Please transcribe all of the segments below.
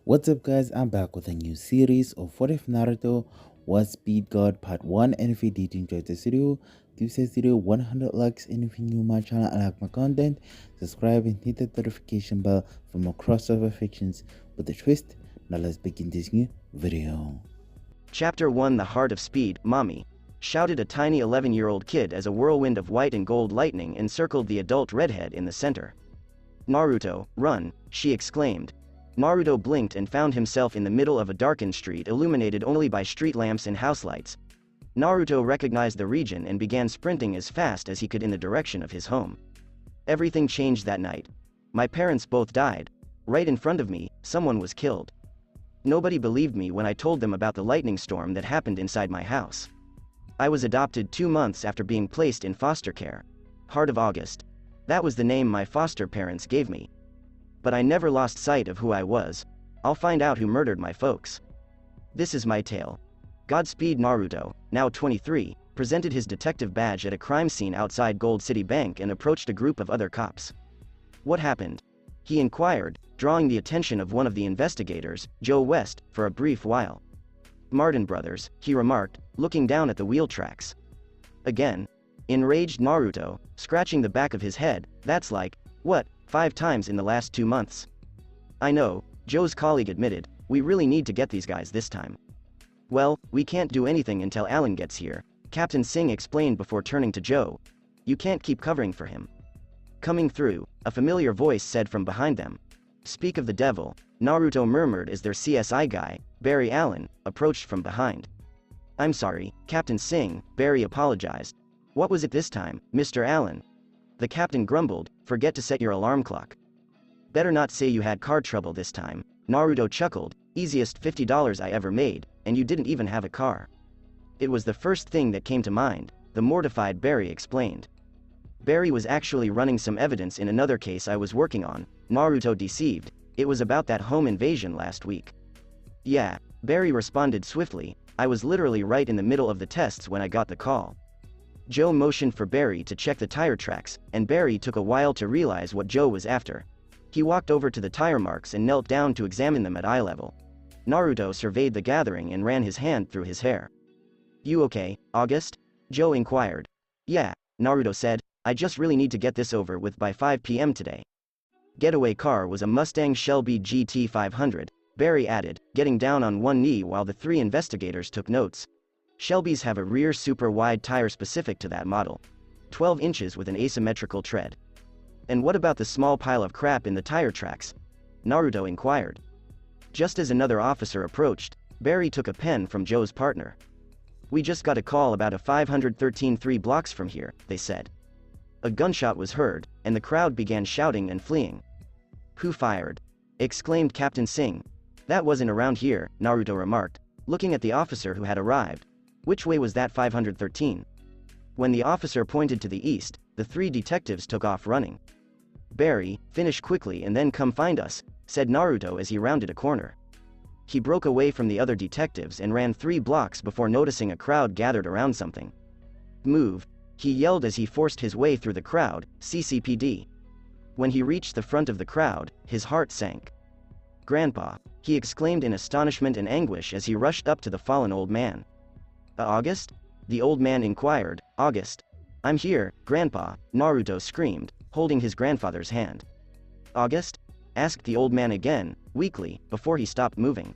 What's up guys, I'm back with a new series of What If Naruto was Speed God Part 1, and if you did enjoy this video, give this video 100 likes, and if you're new to my channel and like my content, subscribe and hit the notification bell for more crossover fictions with a twist. Now let's begin this new video. Chapter 1 The Heart of Speed, Mommy! Shouted a tiny 11-year-old kid as a whirlwind of white and gold lightning encircled the adult redhead in the center. Naruto, run! She exclaimed. Naruto blinked and found himself in the middle of a darkened street illuminated only by street lamps and house lights. Naruto recognized the region and began sprinting as fast as he could in the direction of his home. Everything changed that night. My parents both died. Right in front of me, someone was killed. Nobody believed me when I told them about the lightning storm that happened inside my house. I was adopted 2 months after being placed in foster care. Heart of August. That was the name my foster parents gave me. But I never lost sight of who I was. I'll find out who murdered my folks. This is my tale. Godspeed Naruto, now 23, presented his detective badge at a crime scene outside Gold City Bank and approached a group of other cops. What happened? He inquired, drawing the attention of one of the investigators, Joe West, for a brief while. Martin Brothers, he remarked, looking down at the wheel tracks. Again. Enraged Naruto, scratching the back of his head, that's like, what, 5 times in the last 2 months? I know, Joe's colleague admitted, we really need to get these guys this time. Well, we can't do anything until Alan gets here, Captain Singh explained before turning to Joe. You can't keep covering for him. Coming through, a familiar voice said from behind them. Speak of the devil, Naruto murmured as their CSI guy, Barry Allen, approached from behind. I'm sorry, Captain Singh, Barry apologized. What was it this time, Mr. Allen? The captain grumbled, forget to set your alarm clock. Better not say you had car trouble this time, Naruto chuckled, easiest $50 I ever made, and you didn't even have a car. It was the first thing that came to mind, the mortified Barry explained. Barry was actually running some evidence in another case I was working on, Naruto deceived, it was about that home invasion last week. Yeah, Barry responded swiftly, I was literally right in the middle of the tests when I got the call. Joe motioned for Barry to check the tire tracks, and Barry took a while to realize what Joe was after. He walked over to the tire marks and knelt down to examine them at eye level. Naruto surveyed the gathering and ran his hand through his hair. You okay, August? Joe inquired. Yeah, Naruto said, I just really need to get this over with by 5 p.m. today. Getaway car was a Mustang Shelby GT500, Barry added, getting down on one knee while the 3 investigators took notes. Shelbys have a rear super-wide tire specific to that model. 12 inches with an asymmetrical tread. And what about the small pile of crap in the tire tracks? Naruto inquired. Just as another officer approached, Barry took a pen from Joe's partner. We just got a call about a 513 3 blocks from here, they said. A gunshot was heard, and the crowd began shouting and fleeing. Who fired? Exclaimed Captain Singh. That wasn't around here, Naruto remarked, looking at the officer who had arrived. Which way was that 513? When the officer pointed to the east, the 3 detectives took off running. Barry, finish quickly and then come find us, said Naruto as he rounded a corner. He broke away from the other detectives and ran 3 blocks before noticing a crowd gathered around something. Move, he yelled as he forced his way through the crowd, CCPD. When he reached the front of the crowd, his heart sank. Grandpa, he exclaimed in astonishment and anguish as he rushed up to the fallen old man. August? The old man inquired. August. I'm here, Grandpa, Naruto screamed, holding his grandfather's hand. August? Asked the old man again, weakly, before he stopped moving.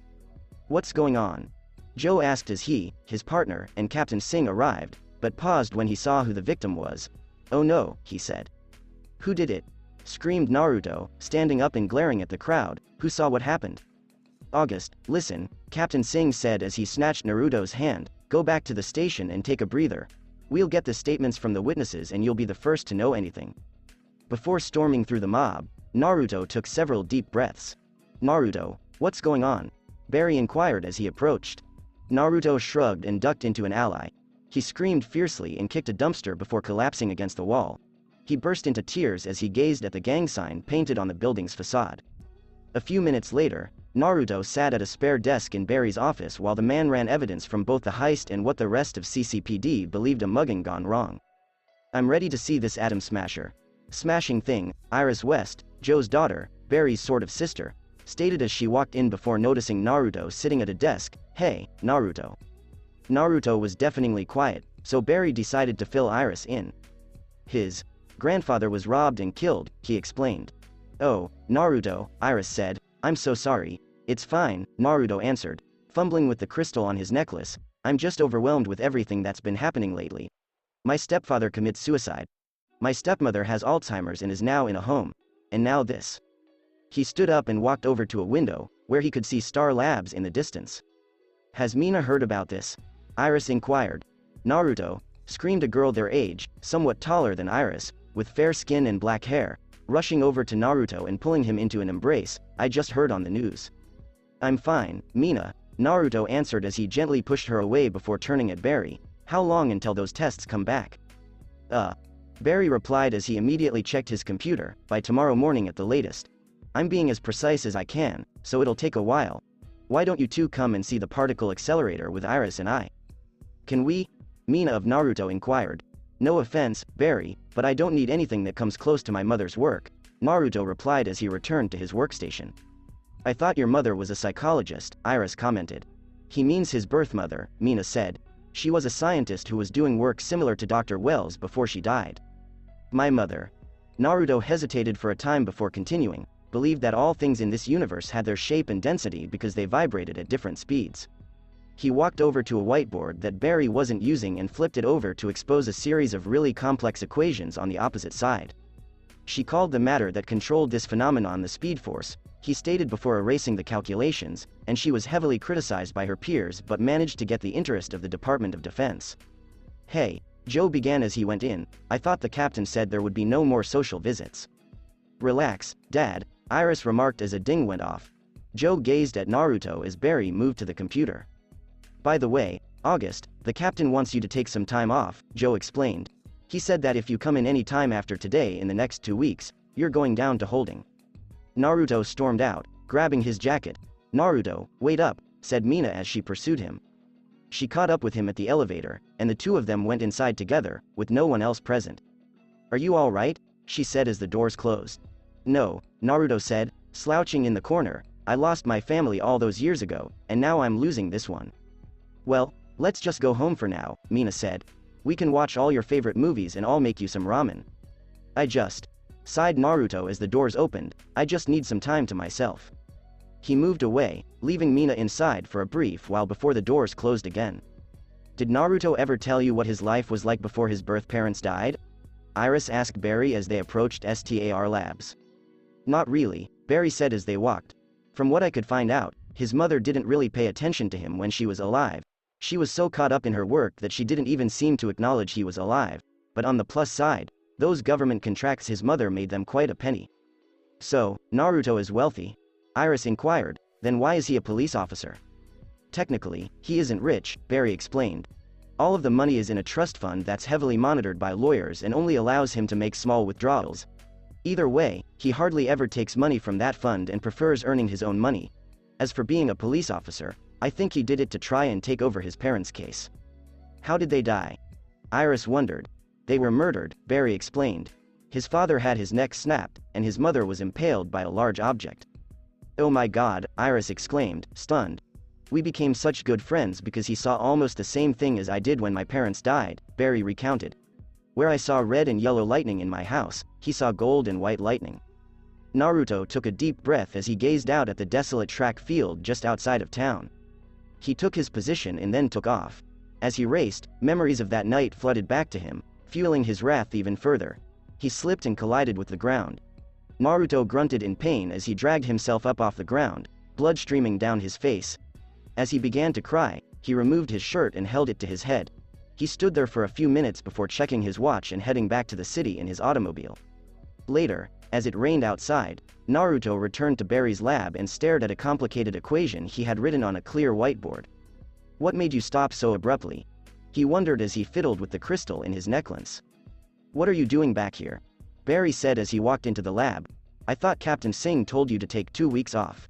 What's going on? Joe asked as he, his partner, and Captain Singh arrived, but paused when he saw who the victim was. Oh no, he said. Who did it? Screamed Naruto, standing up and glaring at the crowd, who saw what happened. August, listen, Captain Singh said as he snatched Naruto's hand. Go back to the station and take a breather. We'll get the statements from the witnesses and you'll be the first to know anything. Before storming through the mob, Naruto took several deep breaths. Naruto, what's going on? Barry inquired as he approached. Naruto shrugged and ducked into an ally. He screamed fiercely and kicked a dumpster before collapsing against the wall. He burst into tears as he gazed at the gang sign painted on the building's facade. A few minutes later, Naruto sat at a spare desk in Barry's office while the man ran evidence from both the heist and what the rest of CCPD believed a mugging gone wrong. I'm ready to see this atom smasher. Smashing thing, Iris West, Joe's daughter, Barry's sort of sister. stated as she walked in before noticing Naruto sitting at a desk. "Hey, Naruto." Naruto was deafeningly quiet, so Barry decided to fill Iris in. His grandfather was robbed and killed, he explained. "Oh, Naruto," Iris said, "I'm so sorry." "It's fine," Naruto answered, fumbling with the crystal on his necklace. "I'm just overwhelmed with everything that's been happening lately. My stepfather commits suicide. My stepmother has Alzheimer's and is now in a home. And now this." He stood up and walked over to a window, where he could see Star Labs in the distance. "Has Mina heard about this?" Iris inquired. "Naruto," screamed a girl their age, somewhat taller than Iris, with fair skin and black hair, rushing over to Naruto and pulling him into an embrace. "I just heard on the news." "I'm fine, Mina," Naruto answered as he gently pushed her away before turning at Barry. "How long until those tests come back?" Barry replied as he immediately checked his computer. "By tomorrow morning at the latest. I'm being as precise as I can, so it'll take a while. Why don't you two come and see the particle accelerator with Iris and I?" "Can we?" Mina of Naruto inquired. "No offense, Barry, but I don't need anything that comes close to my mother's work," Naruto replied as he returned to his workstation. "I thought your mother was a psychologist," Iris commented. "He means his birth mother," Mina said. "She was a scientist who was doing work similar to Dr. Wells before she died." "My mother." Naruto hesitated for a time before continuing, "believed that all things in this universe had their shape and density because they vibrated at different speeds." He walked over to a whiteboard that Barry wasn't using and flipped it over to expose a series of really complex equations on the opposite side. "She called the matter that controlled this phenomenon the speed force," he stated before erasing the calculations, "and she was heavily criticized by her peers but managed to get the interest of the Department of Defense." "Hey," Joe began as he went in, "I thought the captain said there would be no more social visits." "Relax, Dad," Iris remarked as a ding went off. Joe gazed at Naruto as Barry moved to the computer. "By the way, August, the captain wants you to take some time off," Joe explained. "He said that if you come in any time after today in the next 2 weeks, you're going down to holding." Naruto stormed out, grabbing his jacket. "Naruto, wait up," said Mina as she pursued him. She caught up with him at the elevator, and the two of them went inside together, with no one else present. "Are you all right?" she said as the doors closed. "No," Naruto said, slouching in the corner. "I lost my family all those years ago, and now I'm losing this one." "Well, let's just go home for now," Mina said. "We can watch all your favorite movies and I'll make you some ramen." Sighed Naruto as the doors opened, "I just need some time to myself." He moved away, leaving Mina inside for a brief while before the doors closed again. "Did Naruto ever tell you what his life was like before his birth parents died?" Iris asked Barry as they approached STAR Labs. "Not really," Barry said as they walked. "From what I could find out, his mother didn't really pay attention to him when she was alive. She was so caught up in her work that she didn't even seem to acknowledge he was alive. But on the plus side, those government contracts his mother made them quite a penny." "So, Naruto is wealthy?" Iris inquired. "Then why is he a police officer?" "Technically, he isn't rich," Barry explained. "All of the money is in a trust fund that's heavily monitored by lawyers and only allows him to make small withdrawals. Either way, he hardly ever takes money from that fund and prefers earning his own money. As for being a police officer, I think he did it to try and take over his parents' case." "How did they die?" Iris wondered. "They were murdered," Barry explained. "His father had his neck snapped, and his mother was impaled by a large object." "Oh my God," Iris exclaimed, stunned. "We became such good friends because he saw almost the same thing as I did when my parents died," Barry recounted. "Where I saw red and yellow lightning in my house, he saw gold and white lightning." Naruto took a deep breath as he gazed out at the desolate track field just outside of town. He took his position and then took off. As he raced, memories of that night flooded back to him, fueling his wrath even further. He slipped and collided with the ground. Naruto grunted in pain as he dragged himself up off the ground, blood streaming down his face. As he began to cry, he removed his shirt and held it to his head. He stood there for a few minutes before checking his watch and heading back to the city in his automobile. Later, as it rained outside, Naruto returned to Barry's lab and stared at a complicated equation he had written on a clear whiteboard. "What made you stop so abruptly?" he wondered as he fiddled with the crystal in his necklace. "What are you doing back here?" Barry said as he walked into the lab. "I thought Captain Singh told you to take 2 weeks off."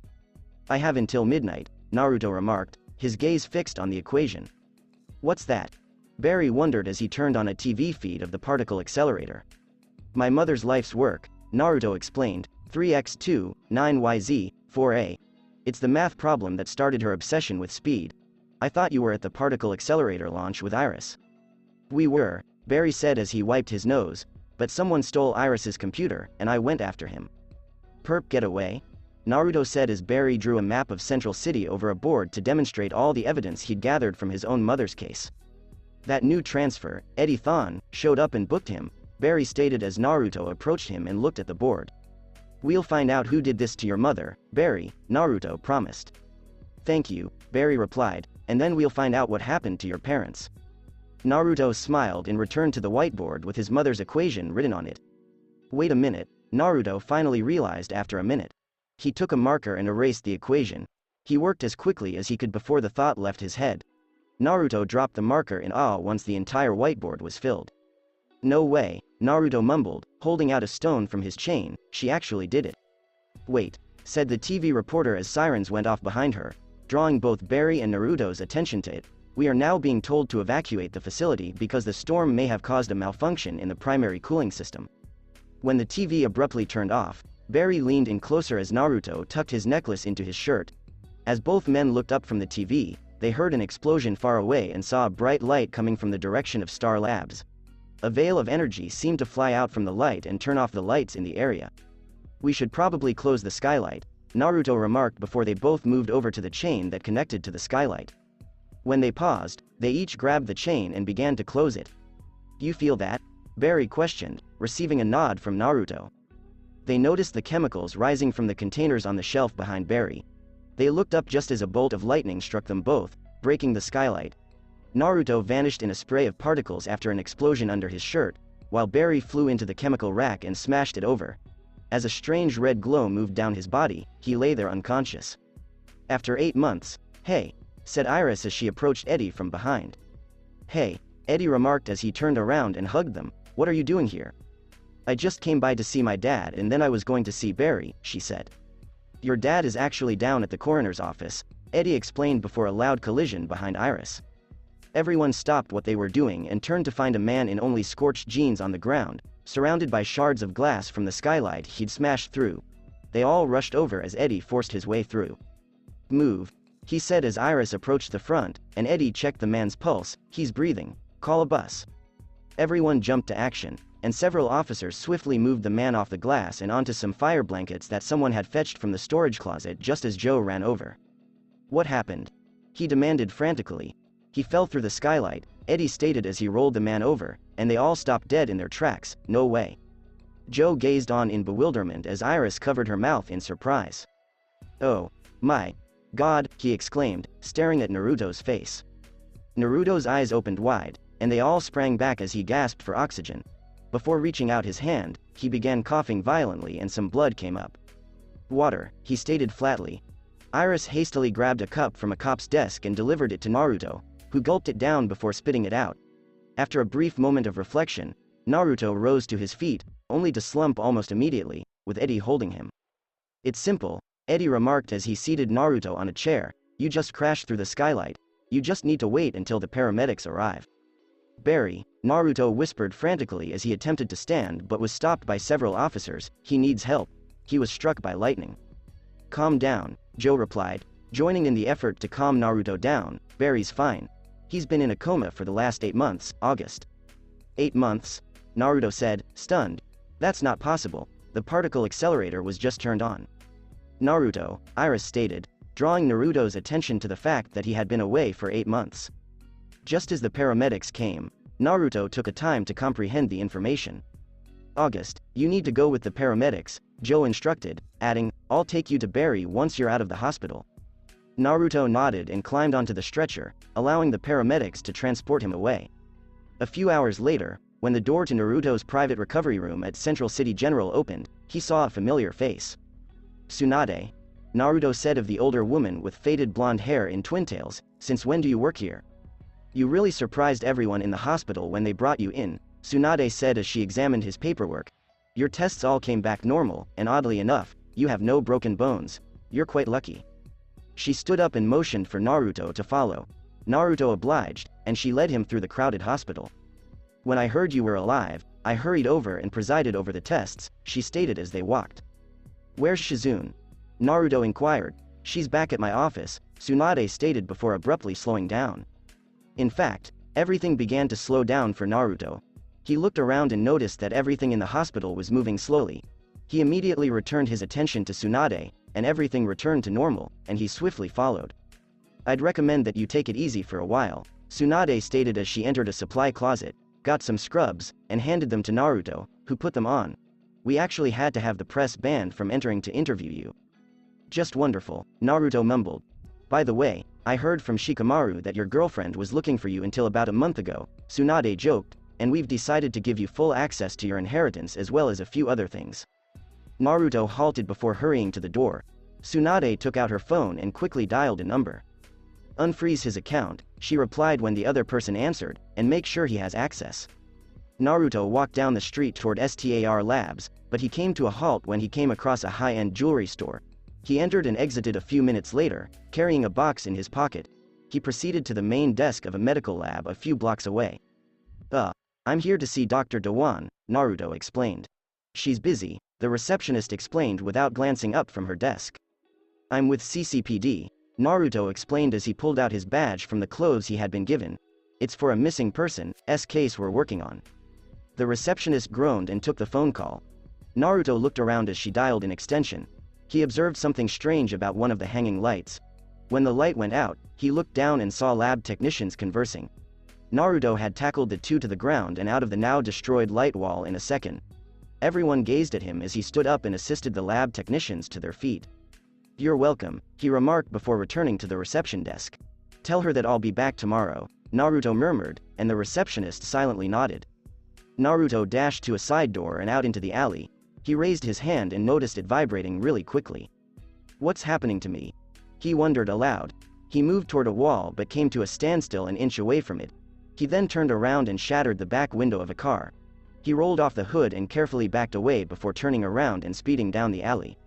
"I have until midnight," Naruto remarked, his gaze fixed on the equation. "What's that?" Barry wondered as he turned on a TV feed of the particle accelerator. "My mother's life's work," Naruto explained, 3x2, 9yz, 4A. It's the math problem that started her obsession with speed. I thought you were at the particle accelerator launch with Iris. We were, Barry said as he wiped his nose, but someone stole Iris's computer, and I went after him. Perp get away? Naruto said as Barry drew a map of Central City over a board to demonstrate all the evidence he'd gathered from his own mother's case. That new transfer, Eddie Thon, showed up and booked him, Barry stated as Naruto approached him and looked at the board. We'll find out who did this to your mother, Barry, Naruto promised. Thank you, Barry replied, and then we'll find out what happened to your parents. Naruto smiled and returned to the whiteboard with his mother's equation written on it. Wait a minute, Naruto finally realized after a minute. He took a marker and erased the equation. He worked as quickly as he could before the thought left his head. Naruto dropped the marker in awe once the entire whiteboard was filled. No way, Naruto mumbled, holding out a stone from his chain, she actually did it. Wait, said the TV reporter as sirens went off behind her, drawing both Barry and Naruto's attention to it. We are now being told to evacuate the facility because the storm may have caused a malfunction in the primary cooling system. When the TV abruptly turned off, Barry leaned in closer as Naruto tucked his necklace into his shirt. As both men looked up from the TV, they heard an explosion far away and saw a bright light coming from the direction of Star Labs. A veil of energy seemed to fly out from the light and turn off the lights in the area. We should probably close the skylight, Naruto remarked before they both moved over to the chain that connected to the skylight. When they paused, they each grabbed the chain and began to close it. You feel that? Barry questioned, receiving a nod from Naruto. They noticed the chemicals rising from the containers on the shelf behind Barry. They looked up just as a bolt of lightning struck them both, breaking the skylight. Naruto vanished in a spray of particles after an explosion under his shirt, while Barry flew into the chemical rack and smashed it over. As a strange red glow moved down his body, he lay there unconscious. After 8 months, hey, said Iris as she approached Eddie from behind. Hey, Eddie remarked as he turned around and hugged them, what are you doing here? I just came by to see my dad and then I was going to see Barry, she said. Your dad is actually down at the coroner's office, Eddie explained before a loud collision behind Iris. Everyone stopped what they were doing and turned to find a man in only scorched jeans on the ground, surrounded by shards of glass from the skylight he'd smashed through. They all rushed over as Eddie forced his way through. Move, he said as Iris approached the front, and Eddie checked the man's pulse. He's breathing. Call a bus. Everyone jumped to action, and several officers swiftly moved the man off the glass and onto some fire blankets that someone had fetched from the storage closet just as Joe ran over. What happened? He demanded frantically. He fell through the skylight, Eddie stated as he rolled the man over, and they all stopped dead in their tracks. No way. Joe gazed on in bewilderment as Iris covered her mouth in surprise. Oh, my God, he exclaimed, staring at Naruto's face. Naruto's eyes opened wide, and they all sprang back as he gasped for oxygen. Before reaching out his hand, he began coughing violently and some blood came up. Water, he stated flatly. Iris hastily grabbed a cup from a cop's desk and delivered it to Naruto, who gulped it down before spitting it out. After a brief moment of reflection, Naruto rose to his feet, only to slump almost immediately, with Eddie holding him. It's simple, Eddie remarked as he seated Naruto on a chair, you just crashed through the skylight, you just need to wait until the paramedics arrive. Barry, Naruto whispered frantically as he attempted to stand but was stopped by several officers, he needs help. He was struck by lightning. Calm down, Joe replied, joining in the effort to calm Naruto down. Barry's fine. He's been in a coma for the last 8 months, August. 8 months? Naruto said, stunned. That's not possible, the particle accelerator was just turned on. Naruto, Iris stated, drawing Naruto's attention to the fact that he had been away for 8 months. Just as the paramedics came, Naruto took a time to comprehend the information. August, you need to go with the paramedics, Joe instructed, adding, I'll take you to Barry once you're out of the hospital. Naruto nodded and climbed onto the stretcher, allowing the paramedics to transport him away. A few hours later, when the door to Naruto's private recovery room at Central City General opened, he saw a familiar face. Tsunade, Naruto said of the older woman with faded blonde hair in twin tails, since when do you work here? You really surprised everyone in the hospital when they brought you in, Tsunade said as she examined his paperwork. Your tests all came back normal, and oddly enough, you have no broken bones. You're quite lucky. She stood up and motioned for Naruto to follow. Naruto obliged, and she led him through the crowded hospital. When I heard you were alive, I hurried over and presided over the tests, she stated as they walked. Where's Shizune? Naruto inquired. She's back at my office, Tsunade stated before abruptly slowing down. In fact, everything began to slow down for Naruto. He looked around and noticed that everything in the hospital was moving slowly. He immediately returned his attention to Tsunade, and everything returned to normal, and he swiftly followed. I'd recommend that you take it easy for a while, Tsunade stated as she entered a supply closet, got some scrubs, and handed them to Naruto, who put them on. We actually had to have the press banned from entering to interview you. Just wonderful, Naruto mumbled. By the way, I heard from Shikamaru that your girlfriend was looking for you until about a month ago, Tsunade joked, and we've decided to give you full access to your inheritance as well as a few other things. Naruto halted before hurrying to the door. Tsunade took out her phone and quickly dialed a number. Unfreeze his account, she replied when the other person answered, and make sure he has access. Naruto walked down the street toward STAR Labs, but he came to a halt when he came across a high-end jewelry store. He entered and exited a few minutes later, carrying a box in his pocket. He proceeded to the main desk of a medical lab a few blocks away. I'm here to see Dr. Dewan, Naruto explained. She's busy, the receptionist explained without glancing up from her desk. I'm with CCPD, Naruto explained as he pulled out his badge from the clothes he had been given. It's for a missing person's case we're working on. The receptionist groaned and took the phone call. Naruto looked around as she dialed an extension. He observed something strange about one of the hanging lights. When the light went out, he looked down and saw lab technicians conversing. Naruto had tackled the two to the ground and out of the now destroyed light wall in a second. Everyone gazed at him as he stood up and assisted the lab technicians to their feet. You're welcome, he remarked before returning to the reception desk. Tell her that I'll be back tomorrow, Naruto murmured, and the receptionist silently nodded. Naruto dashed to a side door and out into the alley. He raised his hand and noticed it vibrating really quickly. What's happening to me? He wondered aloud. He moved toward a wall but came to a standstill an inch away from it. He then turned around and shattered the back window of a car. He rolled off the hood and carefully backed away before turning around and speeding down the alley.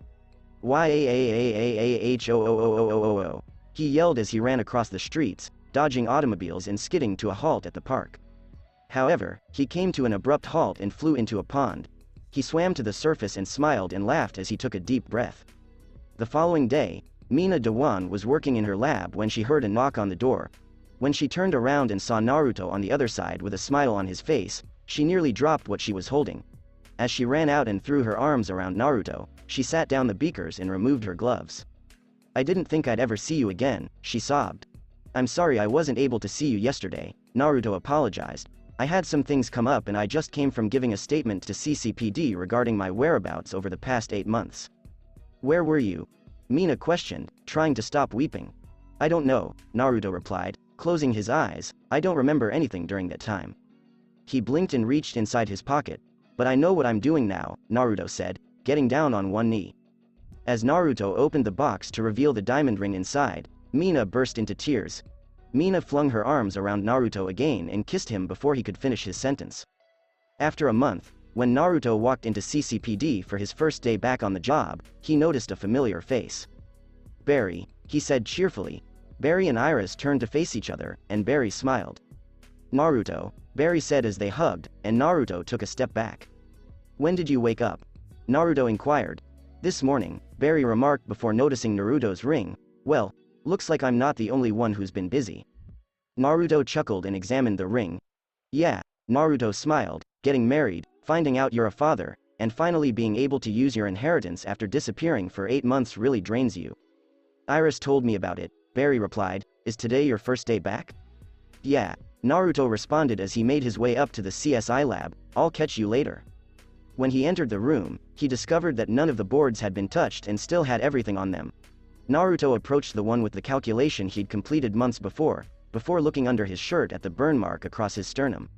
Yaahoo! He yelled as he ran across the streets, dodging automobiles and skidding to a halt at the park. However, he came to an abrupt halt and flew into a pond. He swam to the surface and smiled and laughed as he took a deep breath. The following day, Mina Dewan was working in her lab when she heard a knock on the door. When she turned around and saw Naruto on the other side with a smile on his face, she nearly dropped what she was holding. As she ran out and threw her arms around Naruto, she sat down the beakers and removed her gloves. I didn't think I'd ever see you again, she sobbed. I'm sorry I wasn't able to see you yesterday, Naruto apologized. I had some things come up and I just came from giving a statement to CCPD regarding my whereabouts over the past 8 months. Where were you? Mina questioned, trying to stop weeping. I don't know, Naruto replied, closing his eyes. I don't remember anything during that time. He blinked and reached inside his pocket. But I know what I'm doing now, Naruto said, getting down on one knee. As Naruto opened the box to reveal the diamond ring inside, Mina burst into tears. Mina flung her arms around Naruto again and kissed him before he could finish his sentence. After a month, when Naruto walked into CCPD for his first day back on the job, he noticed a familiar face. Barry, he said cheerfully. Barry and Iris turned to face each other, and Barry smiled. Naruto, Barry said as they hugged, and Naruto took a step back. When did you wake up? Naruto inquired. This morning, Barry remarked before noticing Naruto's ring. Well, looks like I'm not the only one who's been busy. Naruto chuckled and examined the ring. Yeah, Naruto smiled, getting married, finding out you're a father, and finally being able to use your inheritance after disappearing for 8 months really drains you. Iris told me about it, Barry replied. Is today your first day back? Yeah, Naruto responded as he made his way up to the CSI lab. I'll catch you later. When he entered the room, he discovered that none of the boards had been touched and still had everything on them. Naruto approached the one with the calculation he'd completed months before looking under his shirt at the burn mark across his sternum.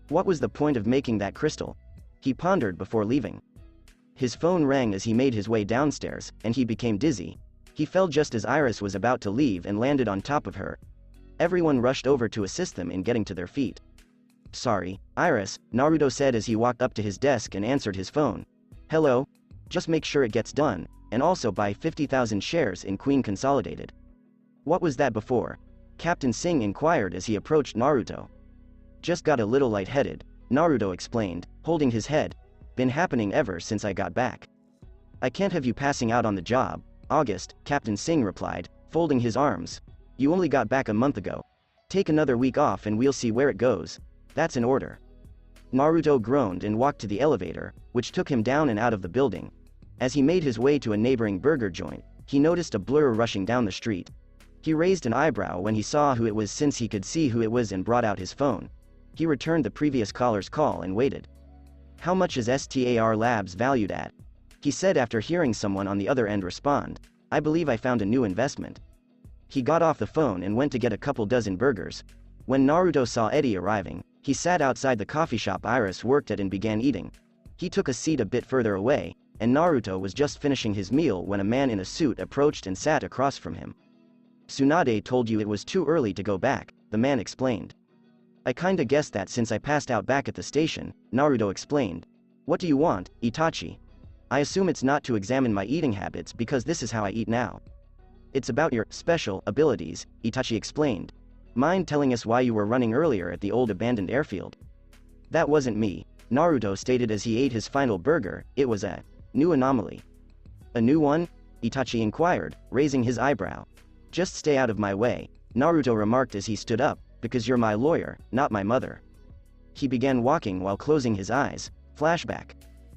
What was the point of making that crystal? He pondered before leaving. His phone rang as he made his way downstairs, and he became dizzy. He fell just as Iris was about to leave and landed on top of her. Everyone rushed over to assist them in getting to their feet. Sorry, Iris, Naruto said as he walked up to his desk and answered his phone. Hello? Just make sure it gets done, and also buy 50,000 shares in Queen Consolidated. What was that before? Captain Singh inquired as he approached Naruto. Just got a little lightheaded, Naruto explained, holding his head. Been happening ever since I got back. I can't have you passing out on the job, August, Captain Singh replied, folding his arms. You only got back a month ago. Take another week off and we'll see where it goes. That's an order. Naruto groaned and walked to the elevator, which took him down and out of the building. As he made his way to a neighboring burger joint, he noticed a blur rushing down the street. He raised an eyebrow when he saw who it was, since he could see who it was, and brought out his phone. He returned the previous caller's call and waited. How much is STAR Labs valued at? He said after hearing someone on the other end respond. I believe I found a new investment. He got off the phone and went to get a couple dozen burgers. When Naruto saw Eddie arriving, he sat outside the coffee shop Iris worked at and began eating. He took a seat a bit further away, and Naruto was just finishing his meal when a man in a suit approached and sat across from him. Tsunade told you it was too early to go back, the man explained. I kinda guessed that since I passed out back at the station, Naruto explained. What do you want, Itachi? I assume it's not to examine my eating habits because this is how I eat now. It's about your special abilities, Itachi explained. Mind telling us why you were running earlier at the old abandoned airfield? That wasn't me, Naruto stated as he ate his final burger. It was a new anomaly. A new one? Itachi inquired, raising his eyebrow. Just stay out of my way, Naruto remarked as he stood up, because you're my lawyer, not my mother. He began walking while closing his eyes. Flashback.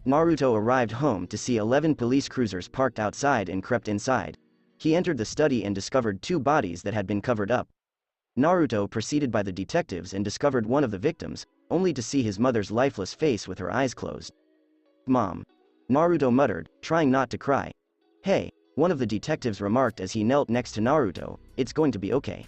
Naruto arrived home to see 11 police cruisers parked outside and crept inside. He entered the study and discovered 2 bodies that had been covered up. Naruto proceeded by the detectives and discovered one of the victims, only to see his mother's lifeless face with her eyes closed. Mom. Naruto muttered, trying not to cry. Hey, one of the detectives remarked as he knelt next to Naruto, it's going to be okay.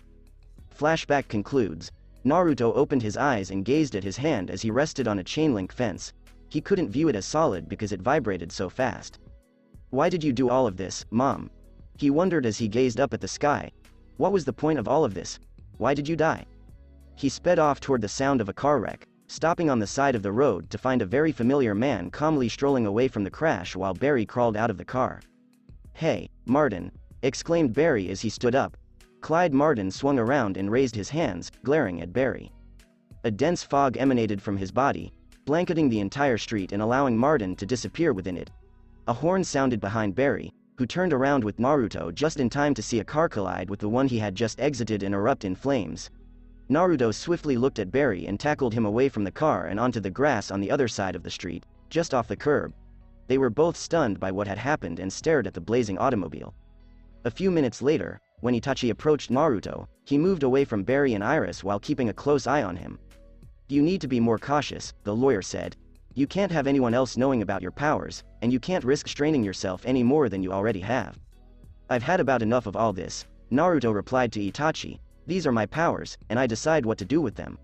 Flashback concludes. Naruto opened his eyes and gazed at his hand as he rested on a chain-link fence. He couldn't view it as solid because it vibrated so fast. Why did you do all of this, Mom? He wondered as he gazed up at the sky. What was the point of all of this? Why did you die? He sped off toward the sound of a car wreck, stopping on the side of the road to find a very familiar man calmly strolling away from the crash while Barry crawled out of the car. Hey, Martin, exclaimed Barry as he stood up. Clyde Martin swung around and raised his hands, glaring at Barry. A dense fog emanated from his body, blanketing the entire street and allowing Martin to disappear within it. A horn sounded behind Barry, who turned around with Naruto just in time to see a car collide with the one he had just exited and erupt in flames. Naruto swiftly looked at Barry and tackled him away from the car and onto the grass on the other side of the street, just off the curb. They were both stunned by what had happened and stared at the blazing automobile. A few minutes later, when Itachi approached Naruto, he moved away from Barry and Iris while keeping a close eye on him. You need to be more cautious, the lawyer said. You can't have anyone else knowing about your powers, and you can't risk straining yourself any more than you already have. I've had about enough of all this, Naruto replied to Itachi. These are my powers, and I decide what to do with them.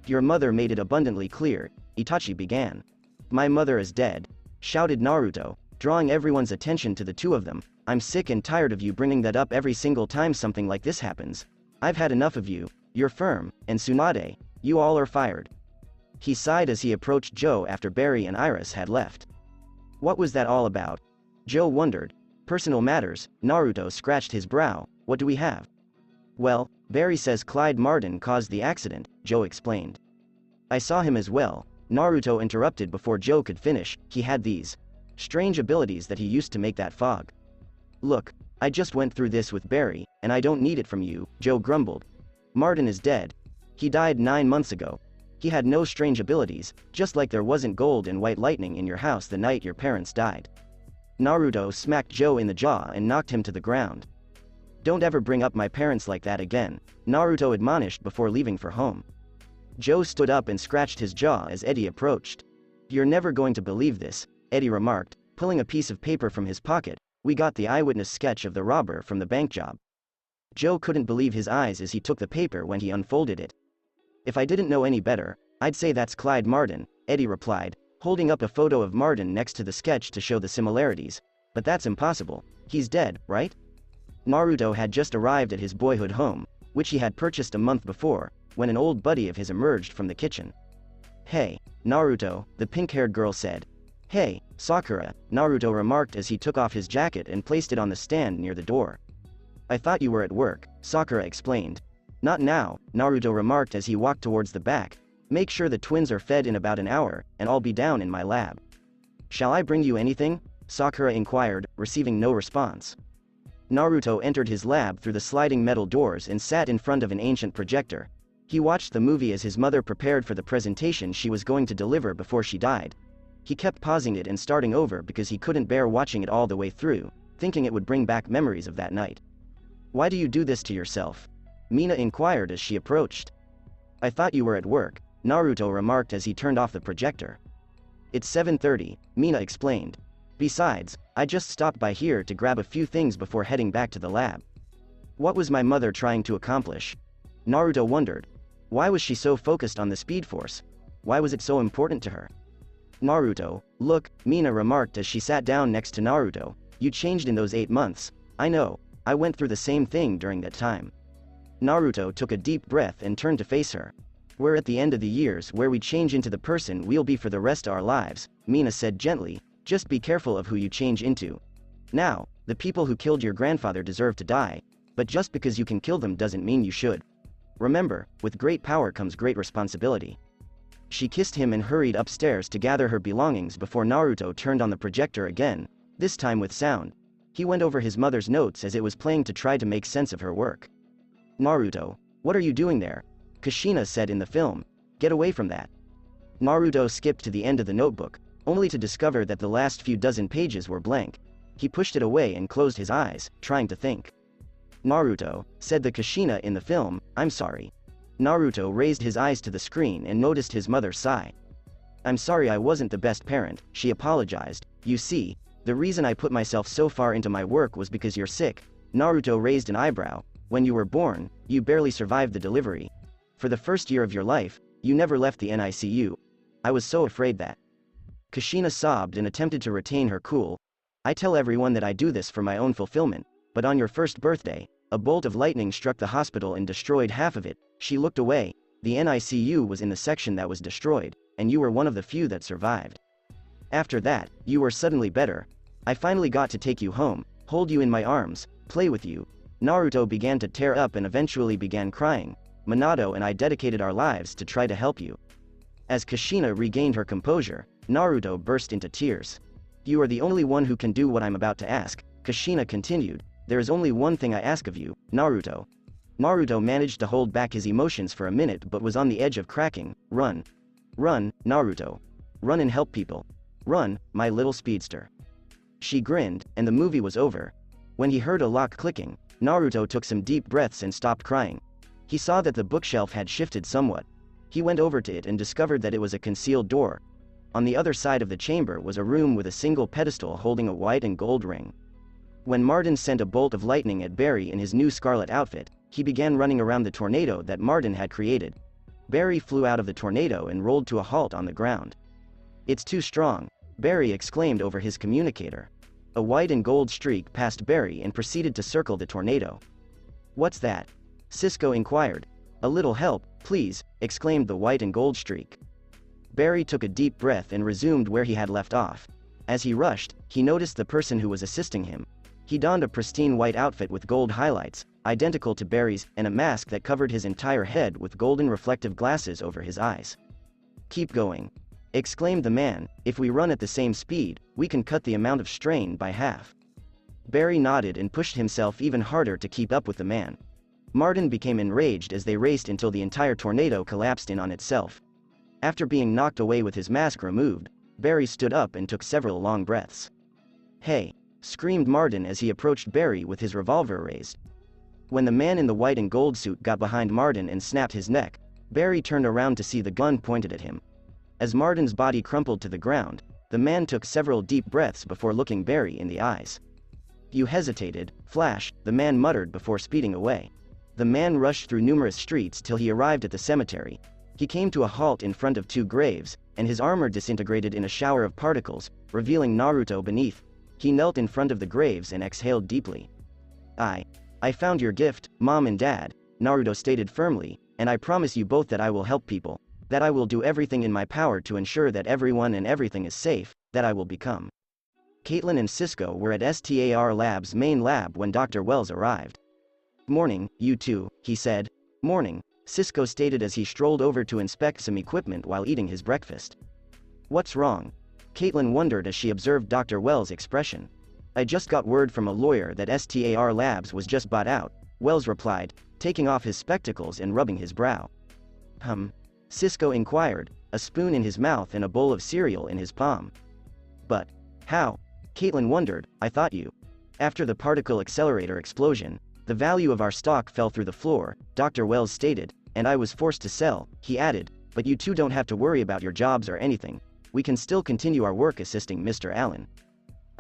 Your mother made it abundantly clear, Itachi began. My mother is dead, shouted Naruto, drawing everyone's attention to the two of them. I'm sick and tired of you bringing that up every single time something like this happens. I've had enough of you, your firm, and Tsunade. You all are fired. He sighed as he approached Joe after Barry and Iris had left. What was that all about? Joe wondered. Personal matters, Naruto scratched his brow. What do we have? Well, Barry says Clyde Martin caused the accident, Joe explained. I saw him as well, Naruto interrupted before Joe could finish. He had these strange abilities that he used to make that fog. Look, I just went through this with Barry, and I don't need it from you, Joe grumbled. Martin is dead. He died 9 months ago. He had no strange abilities, just like there wasn't gold and white lightning in your house the night your parents died. Naruto smacked Joe in the jaw and knocked him to the ground. Don't ever bring up my parents like that again, Naruto admonished before leaving for home. Joe stood up and scratched his jaw as Eddie approached. You're never going to believe this, Eddie remarked, pulling a piece of paper from his pocket. We got the eyewitness sketch of the robber from the bank job. Joe couldn't believe his eyes as he took the paper when he unfolded it. If I didn't know any better, I'd say that's Clyde Martin, Eddie replied, holding up a photo of Martin next to the sketch to show the similarities. But that's impossible. He's dead, right? Naruto had just arrived at his boyhood home, which he had purchased a month before, when an old buddy of his emerged from the kitchen. Hey, Naruto, the pink-haired girl said. Hey, Sakura, Naruto remarked as he took off his jacket and placed it on the stand near the door. I thought you were at work, Sakura explained. Not now, Naruto remarked as he walked towards the back. Make sure the twins are fed in about an hour, and I'll be down in my lab. Shall I bring you anything? Sakura inquired, receiving no response. Naruto entered his lab through the sliding metal doors and sat in front of an ancient projector. He watched the movie as his mother prepared for the presentation she was going to deliver before she died. He kept pausing it and starting over because he couldn't bear watching it all the way through, thinking it would bring back memories of that night. "Why do you do this to yourself?" Mina inquired as she approached. "I thought you were at work," Naruto remarked as he turned off the projector. "It's 7:30, Mina explained. "Besides, I just stopped by here to grab a few things before heading back to the lab." What was my mother trying to accomplish? Naruto wondered. Why was she so focused on the Speed Force? Why was it so important to her? "Naruto, look," Mina remarked as she sat down next to Naruto, "you changed in those 8 months. I know, I went through the same thing during that time." Naruto took a deep breath and turned to face her. "We're at the end of the years where we change into the person we'll be for the rest of our lives," Mina said gently, "just be careful of who you change into. Now, the people who killed your grandfather deserve to die, but just because you can kill them doesn't mean you should. Remember, with great power comes great responsibility." She kissed him and hurried upstairs to gather her belongings before Naruto turned on the projector again, this time with sound. He went over his mother's notes as it was playing to try to make sense of her work. "Naruto, what are you doing there?" Kushina said in the film. "Get away from that." Naruto skipped to the end of the notebook, only to discover that the last few dozen pages were blank. He pushed it away and closed his eyes, trying to think. "Naruto," said the Kushina in the film, "I'm sorry." Naruto raised his eyes to the screen and noticed his mother sigh. "I'm sorry I wasn't the best parent," she apologized. "You see, the reason I put myself so far into my work was because you're sick." Naruto raised an eyebrow. "When you were born, you barely survived the delivery. For the first year of your life, you never left the NICU. I was so afraid that." Kushina sobbed and attempted to retain her cool. "I tell everyone that I do this for my own fulfillment, but on your first birthday, a bolt of lightning struck the hospital and destroyed half of it." She looked away. "The NICU was in the section that was destroyed, and you were one of the few that survived. After that, you were suddenly better. I finally got to take you home, hold you in my arms, play with you." Naruto began to tear up and eventually began crying. "Minato and I dedicated our lives to try to help you." As Kushina regained her composure, Naruto burst into tears. "You are the only one who can do what I'm about to ask," Kushina continued. "There is only one thing I ask of you, Naruto." Naruto managed to hold back his emotions for a minute but was on the edge of cracking. "Run. Run, Naruto. Run and help people. Run, my little speedster." She grinned, and the movie was over. When he heard a lock clicking, Naruto took some deep breaths and stopped crying. He saw that the bookshelf had shifted somewhat. He went over to it and discovered that it was a concealed door. On the other side of the chamber was a room with a single pedestal holding a white and gold ring. When Martin sent a bolt of lightning at Barry in his new scarlet outfit, he began running around the tornado that Martin had created. Barry flew out of the tornado and rolled to a halt on the ground. "It's too strong," Barry exclaimed over his communicator. A white and gold streak passed Barry and proceeded to circle the tornado. "What's that?" Cisco inquired. "A little help, please," exclaimed the white and gold streak. Barry took a deep breath and resumed where he had left off. As he rushed, he noticed the person who was assisting him. He donned a pristine white outfit with gold highlights, identical to Barry's, and a mask that covered his entire head with golden reflective glasses over his eyes. "Keep going," exclaimed the man. "If we run at the same speed, we can cut the amount of strain by half." Barry nodded and pushed himself even harder to keep up with the man. Martin became enraged as they raced until the entire tornado collapsed in on itself. After being knocked away with his mask removed, Barry stood up and took several long breaths. "Hey!" screamed Martin as he approached Barry with his revolver raised. When the man in the white and gold suit got behind Martin and snapped his neck, Barry turned around to see the gun pointed at him. As Martin's body crumpled to the ground, the man took several deep breaths before looking Barry in the eyes. "You hesitated, Flash," the man muttered before speeding away. The man rushed through numerous streets till he arrived at the cemetery. He came to a halt in front of two graves, and his armor disintegrated in a shower of particles, revealing Naruto beneath. He knelt in front of the graves and exhaled deeply. I found your gift, Mom and Dad," Naruto stated firmly, "and I promise you both that I will help people, that I will do everything in my power to ensure that everyone and everything is safe, that I will become." Caitlin and Cisco were at STAR Lab's main lab when Dr. Wells arrived. "Morning, you two," he said. "Morning," Cisco stated as he strolled over to inspect some equipment while eating his breakfast. "What's wrong?" Caitlin wondered as she observed Dr. Wells' expression. I just got word from a lawyer that STAR Labs was just bought out, Wells replied, taking off his spectacles and rubbing his brow. Cisco inquired, a spoon in his mouth and a bowl of cereal in his palm. But how? Caitlin wondered. I thought you. After the particle accelerator explosion, the value of our stock fell through the floor, Dr. Wells stated, and I was forced to sell, he added, but you two don't have to worry about your jobs or anything. We can still continue our work assisting Mr. Allen.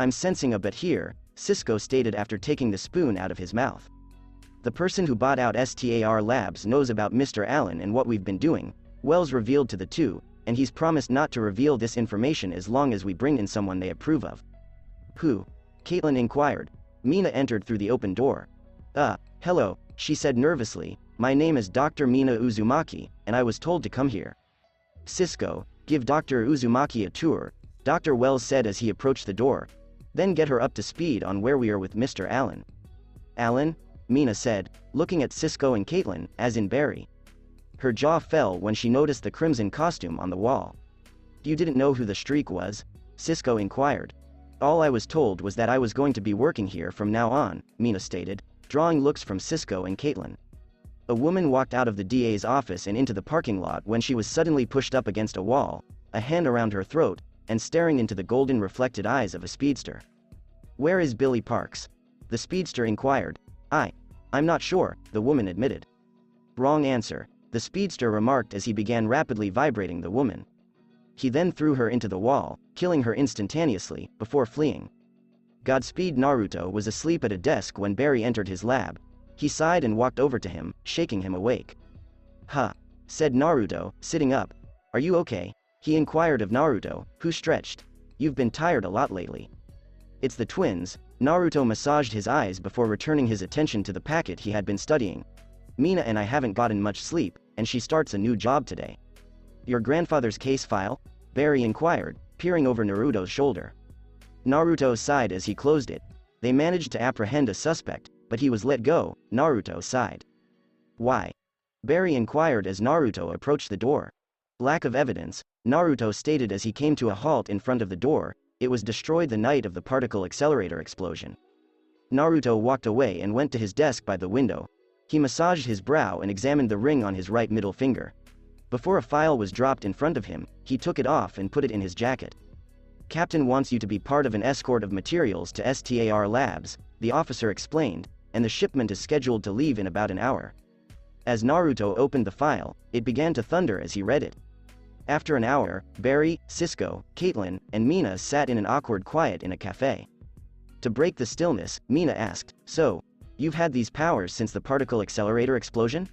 I'm sensing a bet here, Cisco stated after taking the spoon out of his mouth. The person who bought out STAR Labs knows about Mr. Allen and what we've been doing, Wells revealed to the two, and he's promised not to reveal this information as long as we bring in someone they approve of. Who? Caitlin inquired. Mina entered through the open door. Hello, she said nervously, my name is Dr. Mina Uzumaki, and I was told to come here. Cisco, give Dr. Uzumaki a tour, Dr. Wells said as he approached the door. Then get her up to speed on where we are with Mr. Allen. Allen? Mina said, looking at Cisco and Caitlin, as in Barry. Her jaw fell when she noticed the crimson costume on the wall. You didn't know who the streak was? Cisco inquired. All I was told was that I was going to be working here from now on, Mina stated, drawing looks from Cisco and Caitlin. A woman walked out of the DA's office and into the parking lot when she was suddenly pushed up against a wall, a hand around her throat, and staring into the golden reflected eyes of a speedster. Where is Billy Parks? The speedster inquired. I'm not sure, the woman admitted. Wrong answer, the speedster remarked as he began rapidly vibrating the woman. He then threw her into the wall, killing her instantaneously, before fleeing. Godspeed Naruto was asleep at a desk when Barry entered his lab. He sighed and walked over to him, shaking him awake. Said Naruto, sitting up. Are you okay? He inquired of Naruto, who stretched. You've been tired a lot lately. It's the twins. Naruto massaged his eyes before returning his attention to the packet he had been studying. Mina and I haven't gotten much sleep, and she starts a new job today. Your grandfather's case file? Barry inquired, peering over Naruto's shoulder. Naruto sighed as he closed it. They managed to apprehend a suspect, but he was let go, Naruto sighed. Why? Barry inquired as Naruto approached the door. Lack of evidence, Naruto stated as he came to a halt in front of the door. It was destroyed the night of the particle accelerator explosion. Naruto walked away and went to his desk by the window. He massaged his brow and examined the ring on his right middle finger. Before a file was dropped in front of him, he took it off and put it in his jacket. Captain wants you to be part of an escort of materials to STAR Labs, the officer explained, and the shipment is scheduled to leave in about an hour. As Naruto opened the file, it began to thunder as he read it. After an hour, Barry, Cisco, Caitlin, and Mina sat in an awkward quiet in a cafe. To break the stillness, Mina asked, So, you've had these powers since the particle accelerator explosion?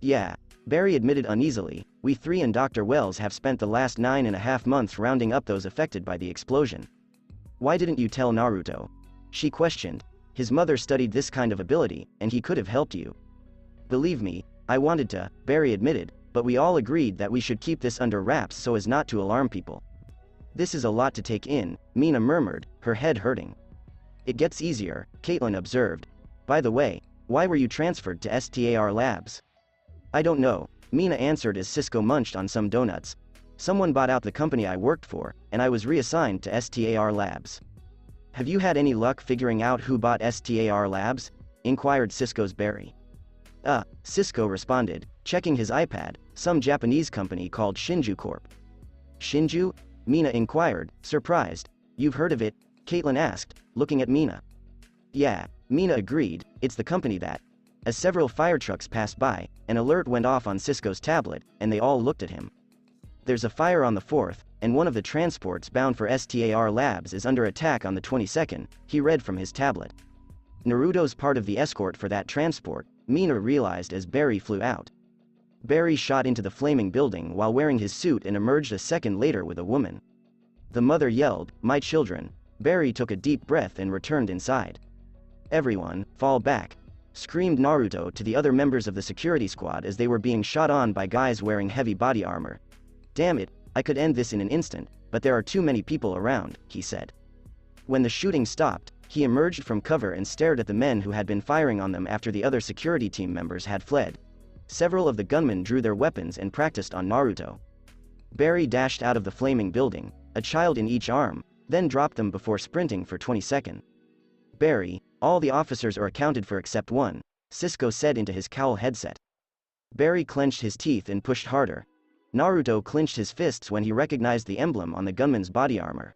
Yeah, Barry admitted uneasily, we three and Dr. Wells have spent the last 9.5 months rounding up those affected by the explosion. Why didn't you tell Naruto? She questioned. His mother studied this kind of ability, and he could have helped you. Believe me, I wanted to, Barry admitted, but we all agreed that we should keep this under wraps so as not to alarm people. This is a lot to take in, Mina murmured, her head hurting. It gets easier, Caitlin observed. By the way, why were you transferred to STAR Labs? I don't know, Mina answered as Cisco munched on some donuts. Someone bought out the company I worked for, and I was reassigned to STAR Labs. Have you had any luck figuring out who bought STAR Labs? Inquired Cisco's Barry. Cisco responded, checking his iPad, some Japanese company called Shinju Corp. Shinju? Mina inquired, surprised. You've heard of it? Caitlin asked, looking at Mina. Yeah, Mina agreed, it's the company that. As several fire trucks passed by, an alert went off on Cisco's tablet, and they all looked at him. There's a fire on the 4th, and one of the transports bound for STAR Labs is under attack on the 22nd, he read from his tablet. Naruto's part of the escort for that transport, Mina realized as Barry flew out. Barry shot into the flaming building while wearing his suit and emerged a second later with a woman. The mother yelled, "My children." Barry took a deep breath and returned inside. Everyone, fall back, screamed Naruto to the other members of the security squad as they were being shot on by guys wearing heavy body armor. Damn it, I could end this in an instant, but there are too many people around, he said. When the shooting stopped, he emerged from cover and stared at the men who had been firing on them after the other security team members had fled. Several of the gunmen drew their weapons and practiced on Naruto. Barry dashed out of the flaming building, a child in each arm, then dropped them before sprinting for 20 seconds. Barry, all the officers are accounted for except one, Cisco said into his cowl headset. Barry clenched his teeth and pushed harder. Naruto clenched his fists when he recognized the emblem on the gunman's body armor.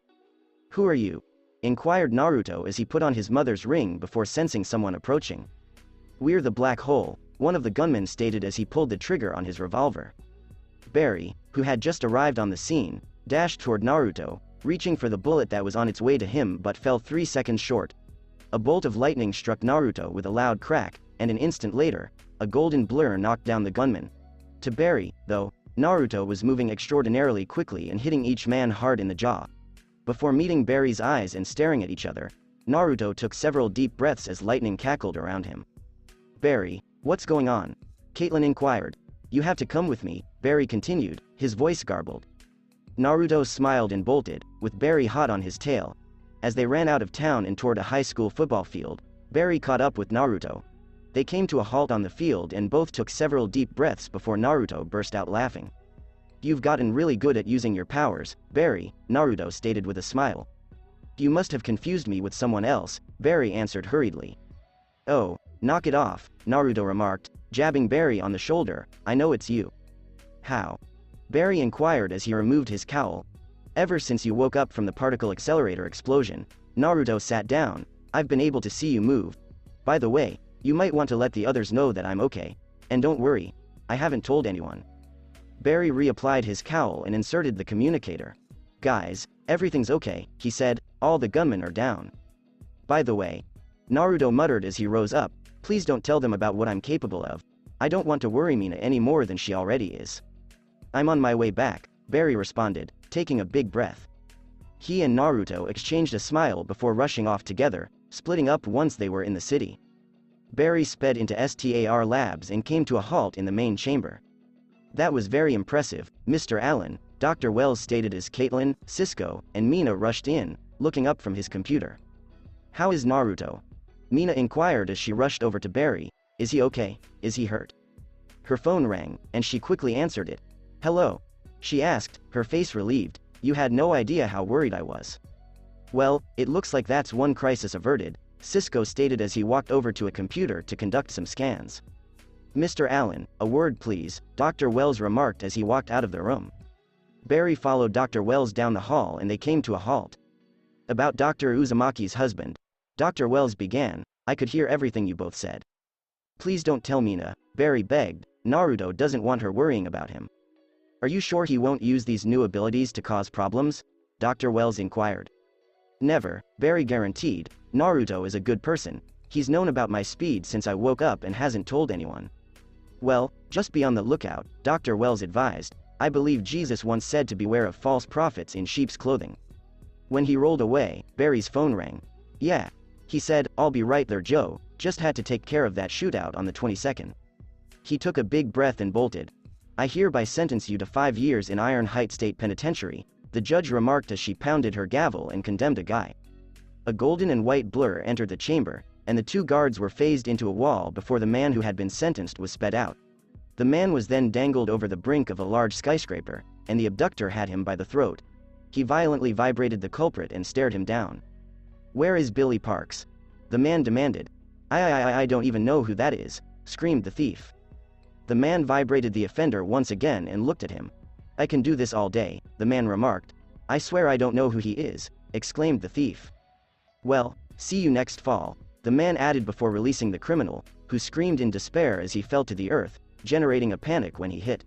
"Who are you?" inquired Naruto as he put on his mother's ring before sensing someone approaching. "We're the Black Hole," one of the gunmen stated as he pulled the trigger on his revolver. Barry, who had just arrived on the scene, dashed toward Naruto, reaching for the bullet that was on its way to him but fell 3 seconds short. A bolt of lightning struck Naruto with a loud crack, and an instant later, a golden blur knocked down the gunman. To Barry, though, Naruto was moving extraordinarily quickly and hitting each man hard in the jaw. Before meeting Barry's eyes and staring at each other, Naruto took several deep breaths as lightning cackled around him. "Barry, what's going on?" Caitlin inquired. "You have to come with me," Barry continued, his voice garbled. Naruto smiled and bolted, with Barry hot on his tail. As they ran out of town and toward a high school football field, Barry caught up with Naruto. They came to a halt on the field and both took several deep breaths before Naruto burst out laughing. "You've gotten really good at using your powers, Barry," Naruto stated with a smile. "You must have confused me with someone else," Barry answered hurriedly. "Oh, knock it off," Naruto remarked, jabbing Barry on the shoulder. "I know it's you." "How?" Barry inquired as he removed his cowl. "Ever since you woke up from the particle accelerator explosion," Naruto sat down, "I've been able to see you move. By the way, you might want to let the others know that I'm okay. And don't worry, I haven't told anyone." Barry reapplied his cowl and inserted the communicator. "Guys, everything's okay," he said, "all the gunmen are down." "By the way," Naruto muttered as he rose up, "please don't tell them about what I'm capable of. I don't want to worry Mina any more than she already is." "I'm on my way back," Barry responded, taking a big breath. He and Naruto exchanged a smile before rushing off together, splitting up once they were in the city. Barry sped into STAR Labs and came to a halt in the main chamber. "That was very impressive, Mr. Allen," Dr. Wells stated as Caitlin, Cisco, and Mina rushed in, looking up from his computer. "How is Naruto?" Mina inquired as she rushed over to Barry. "Is he okay? Is he hurt?" Her phone rang, and she quickly answered it. "Hello?" she asked, her face relieved. "You had no idea how worried I was." "Well, it looks like that's one crisis averted," Cisco stated as he walked over to a computer to conduct some scans. "Mr. Allen, a word please," Dr. Wells remarked as he walked out of the room. Barry followed Dr. Wells down the hall and they came to a halt. "About Dr. Uzumaki's husband," Dr. Wells began, "I could hear everything you both said." "Please don't tell Mina," Barry begged. "Naruto doesn't want her worrying about him." "Are you sure he won't use these new abilities to cause problems?" Dr. Wells inquired. "Never," Barry guaranteed. "Naruto is a good person. He's known about my speed since I woke up and hasn't told anyone." "Well, just be on the lookout," Dr. Wells advised. "I believe Jesus once said to beware of false prophets in sheep's clothing." When he rolled away, Barry's phone rang. "Yeah," he said, "I'll be right there, Joe. Just had to take care of that shootout on the 22nd. He took a big breath and bolted. "I hereby sentence you to 5 years in Iron Heights State Penitentiary," the judge remarked as she pounded her gavel and condemned a guy. A golden and white blur entered the chamber, and the 2 guards were phased into a wall before the man who had been sentenced was sped out. The man was then dangled over the brink of a large skyscraper, and the abductor had him by the throat. He violently vibrated the culprit and stared him down. "Where is Billy Parks?" the man demanded. I don't even know who that is," screamed the thief. The man vibrated the offender once again and looked at him. "I can do this all day," the man remarked. "I swear I don't know who he is," exclaimed the thief. "Well, see you next fall," the man added before releasing the criminal, who screamed in despair as he fell to the earth, generating a panic when he hit.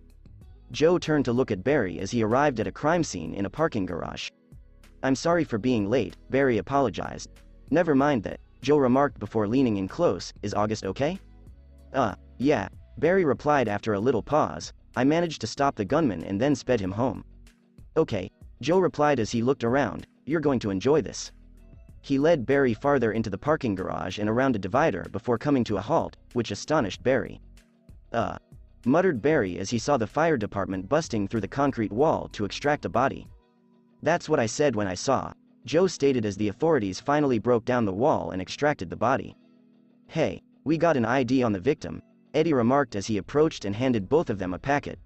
Joe turned to look at Barry as he arrived at a crime scene in a parking garage. "I'm sorry for being late," Barry apologized. "Never mind that," Joe remarked before leaning in close. "Is August okay?" Yeah," Barry replied after a little pause. "I managed to stop the gunman and then sped him home." "Okay," Joe replied as he looked around. "You're going to enjoy this." He led Barry farther into the parking garage and around a divider before coming to a halt, which astonished Barry. Muttered Barry as he saw the fire department busting through the concrete wall to extract a body. "That's what I said when I saw," Joe stated as the authorities finally broke down the wall and extracted the body. "Hey, we got an ID on the victim," Eddie remarked as he approached and handed both of them a packet.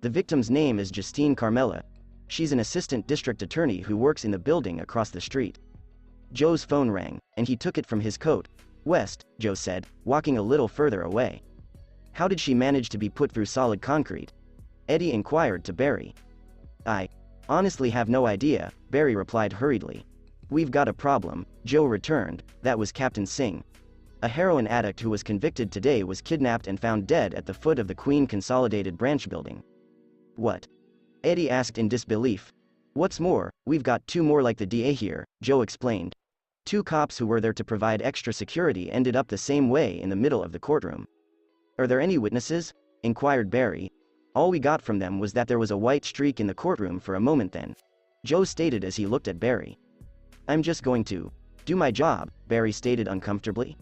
"The victim's name is Justine Carmela. She's an assistant district attorney who works in the building across the street." Joe's phone rang, and he took it from his coat. "West," Joe said, walking a little further away. "How did she manage to be put through solid concrete?" Eddie inquired to Barry. "I honestly have no idea," Barry replied hurriedly. "We've got a problem," Joe returned. "That was Captain Singh. A heroin addict who was convicted today was kidnapped and found dead at the foot of the Queen Consolidated Branch building." "What?" Eddie asked in disbelief. "What's more, we've got two more like the DA here," Joe explained. "Two cops who were there to provide extra security ended up the same way in the middle of the courtroom." "Are there any witnesses?" inquired Barry. "All we got from them was that there was a white streak in the courtroom for a moment then," Joe stated as he looked at Barry. "I'm just going to do my job," Barry stated uncomfortably.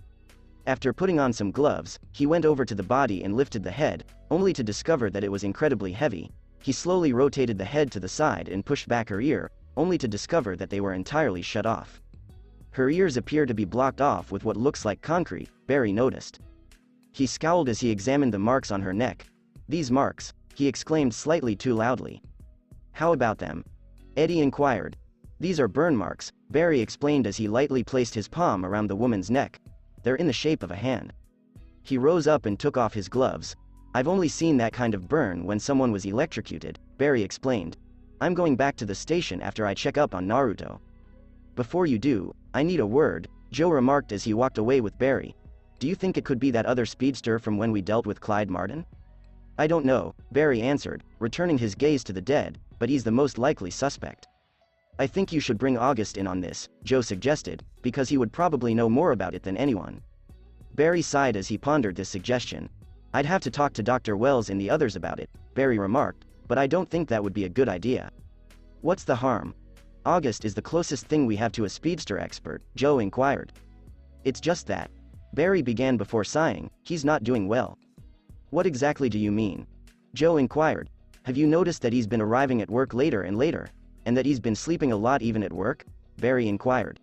After putting on some gloves, he went over to the body and lifted the head, only to discover that it was incredibly heavy. He slowly rotated the head to the side and pushed back her ear, only to discover that they were entirely shut off. Her ears appear to be blocked off with what looks like concrete, Barry noticed. He scowled as he examined the marks on her neck. "These marks," he exclaimed slightly too loudly. "How about them?" Eddie inquired. "These are burn marks," Barry explained as he lightly placed his palm around the woman's neck. "They're in the shape of a hand." He rose up and took off his gloves. "I've only seen that kind of burn when someone was electrocuted," Barry explained. "I'm going back to the station after I check up on Naruto." "Before you do, I need a word," Joe remarked as he walked away with Barry. "Do you think it could be that other speedster from when we dealt with Clyde Martin?" "I don't know," Barry answered, returning his gaze to the dead, "but he's the most likely suspect." "I think you should bring August in on this," Joe suggested, because he would probably know more about it than anyone. Barry sighed as he pondered this suggestion. "I'd have to talk to Dr. Wells and the others about it," Barry remarked, "but I don't think that would be a good idea." "What's the harm?" "August is the closest thing we have to a speedster expert," Joe inquired. "It's just that," Barry began before sighing, "he's not doing well." "What exactly do you mean?" Joe inquired. "Have you noticed that he's been arriving at work later and later, and that he's been sleeping a lot even at work?" Barry inquired.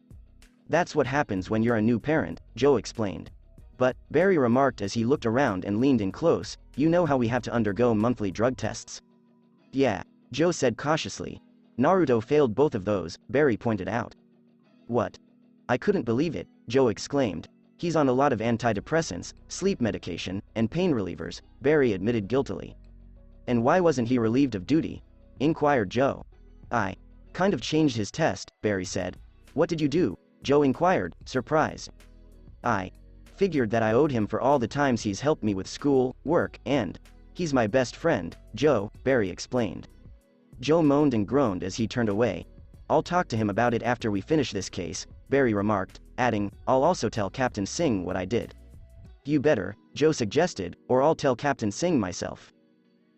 "That's what happens when you're a new parent," Joe explained. "But," Barry remarked as he looked around and leaned in close, "you know how we have to undergo monthly drug tests?" "Yeah," Joe said cautiously. "Naruto failed both of those," Barry pointed out. "What?" "I couldn't believe it," Joe exclaimed. "He's on a lot of antidepressants, sleep medication, and pain relievers," Barry admitted guiltily. "And why wasn't he relieved of duty?" inquired Joe. "I kind of changed his test," Barry said. "What did you do?" Joe inquired, surprised. "I figured that I owed him for all the times he's helped me with school, work, and he's my best friend, Joe," Barry explained. Joe moaned and groaned as he turned away. "I'll talk to him about it after we finish this case," Barry remarked, adding, "I'll also tell Captain Singh what I did." "You better," Joe suggested, "or I'll tell Captain Singh myself."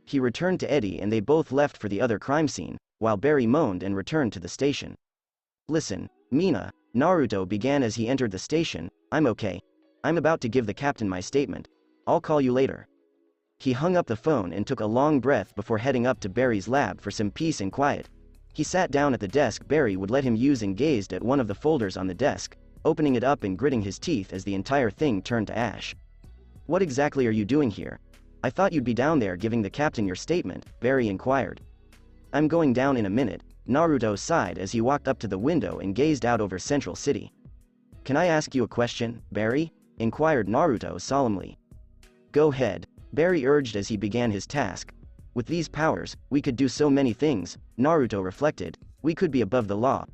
He returned to Eddie and they both left for the other crime scene, while Barry moaned and returned to the station. "Listen, Mina," Naruto began as he entered the station, "I'm okay. I'm about to give the captain my statement. I'll call you later." He hung up the phone and took a long breath before heading up to Barry's lab for some peace and quiet. He sat down at the desk Barry would let him use and gazed at one of the folders on the desk, opening it up and gritting his teeth as the entire thing turned to ash. "What exactly are you doing here? I thought you'd be down there giving the captain your statement," Barry inquired. "I'm going down in a minute," Naruto sighed as he walked up to the window and gazed out over Central City. "Can I ask you a question, Barry?" inquired Naruto solemnly. "Go ahead," Barry urged as he began his task. "With these powers, we could do so many things," Naruto reflected. "We could be above the law.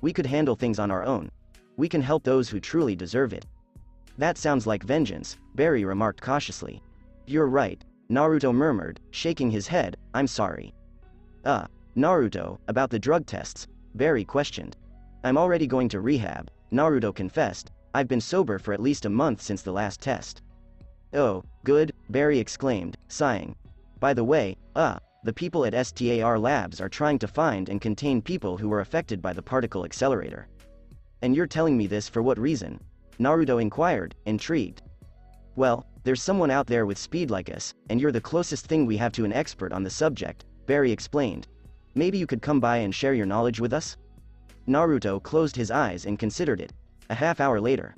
We could handle things on our own. We can help those who truly deserve it." "That sounds like vengeance," Barry remarked cautiously. "You're right," Naruto murmured, shaking his head, "I'm sorry." Naruto, about the drug tests?" Barry questioned. "I'm already going to rehab," Naruto confessed. "I've been sober for at least a month since the last test." "Oh, good," Barry exclaimed, sighing. "By the way, the people at STAR Labs are trying to find and contain people who were affected by the particle accelerator." "And you're telling me this for what reason?" Naruto inquired, intrigued. "Well, there's someone out there with speed like us, and you're the closest thing we have to an expert on the subject," Barry explained. "Maybe you could come by and share your knowledge with us?" Naruto closed his eyes and considered it. A half hour later.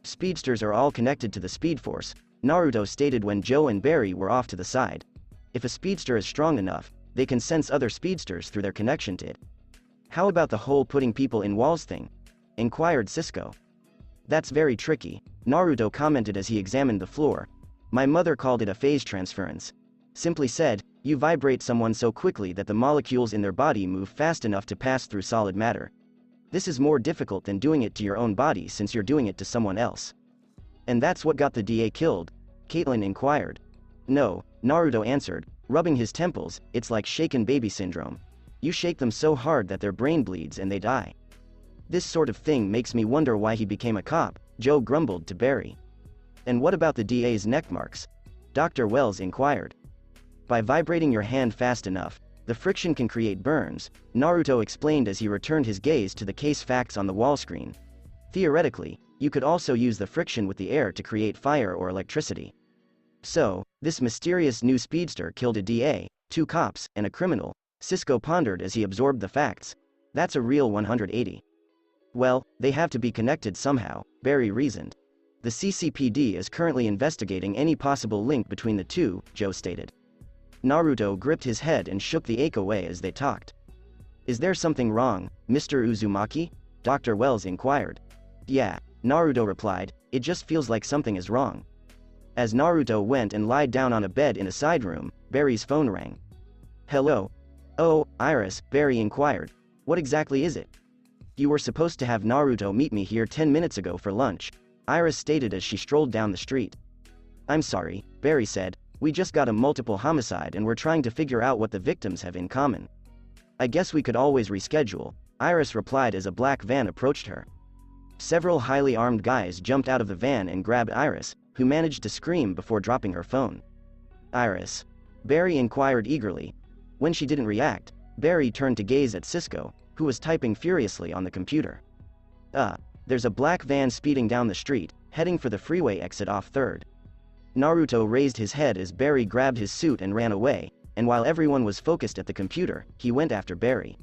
"Speedsters are all connected to the Speed Force," Naruto stated when Joe and Barry were off to the side. "If a speedster is strong enough, they can sense other speedsters through their connection to it." "How about the whole putting people in walls thing?" inquired Cisco. That's very tricky, Naruto commented as he examined the floor. My mother called it a phase transference. Simply said, you vibrate someone so quickly that the molecules in their body move fast enough to pass through solid matter. This is more difficult than doing it to your own body since you're doing it to someone else. And that's what got the DA killed? Caitlin inquired. No, Naruto answered, rubbing his temples. It's like shaken baby syndrome. You shake them so hard that their brain bleeds and they die. This sort of thing makes me wonder why he became a cop, Joe grumbled to Barry. And what about the DA's neck marks? Dr. Wells inquired. By vibrating your hand fast enough, the friction can create burns, Naruto explained as he returned his gaze to the case facts on the wall screen. Theoretically, you could also use the friction with the air to create fire or electricity. So, this mysterious new speedster killed a DA, 2 cops, and a criminal, Cisco pondered as he absorbed the facts. That's a real 180. Well, they have to be connected somehow, Barry reasoned. The CCPD is currently investigating any possible link between the two, Joe stated. Naruto gripped his head and shook the ache away as they talked. Is there something wrong, Mr. Uzumaki? Dr. Wells inquired. Yeah, Naruto replied, it just feels like something is wrong. As Naruto went and lied down on a bed in a side room, Barry's phone rang. Hello? Oh, Iris, Barry inquired. What exactly is it? You were supposed to have Naruto meet me here 10 minutes ago for lunch, Iris stated as she strolled down the street. I'm sorry, Barry said, we just got a multiple homicide and we're trying to figure out what the victims have in common. I guess we could always reschedule, Iris replied as a black van approached her. Several highly armed guys jumped out of the van and grabbed Iris, who managed to scream before dropping her phone. Iris? Barry inquired eagerly. When she didn't react, Barry turned to gaze at Cisco, who was typing furiously on the computer. There's a black van speeding down the street, heading for the freeway exit off 3rd. Naruto raised his head as Barry grabbed his suit and ran away, and while everyone was focused at the computer, he went after Barry.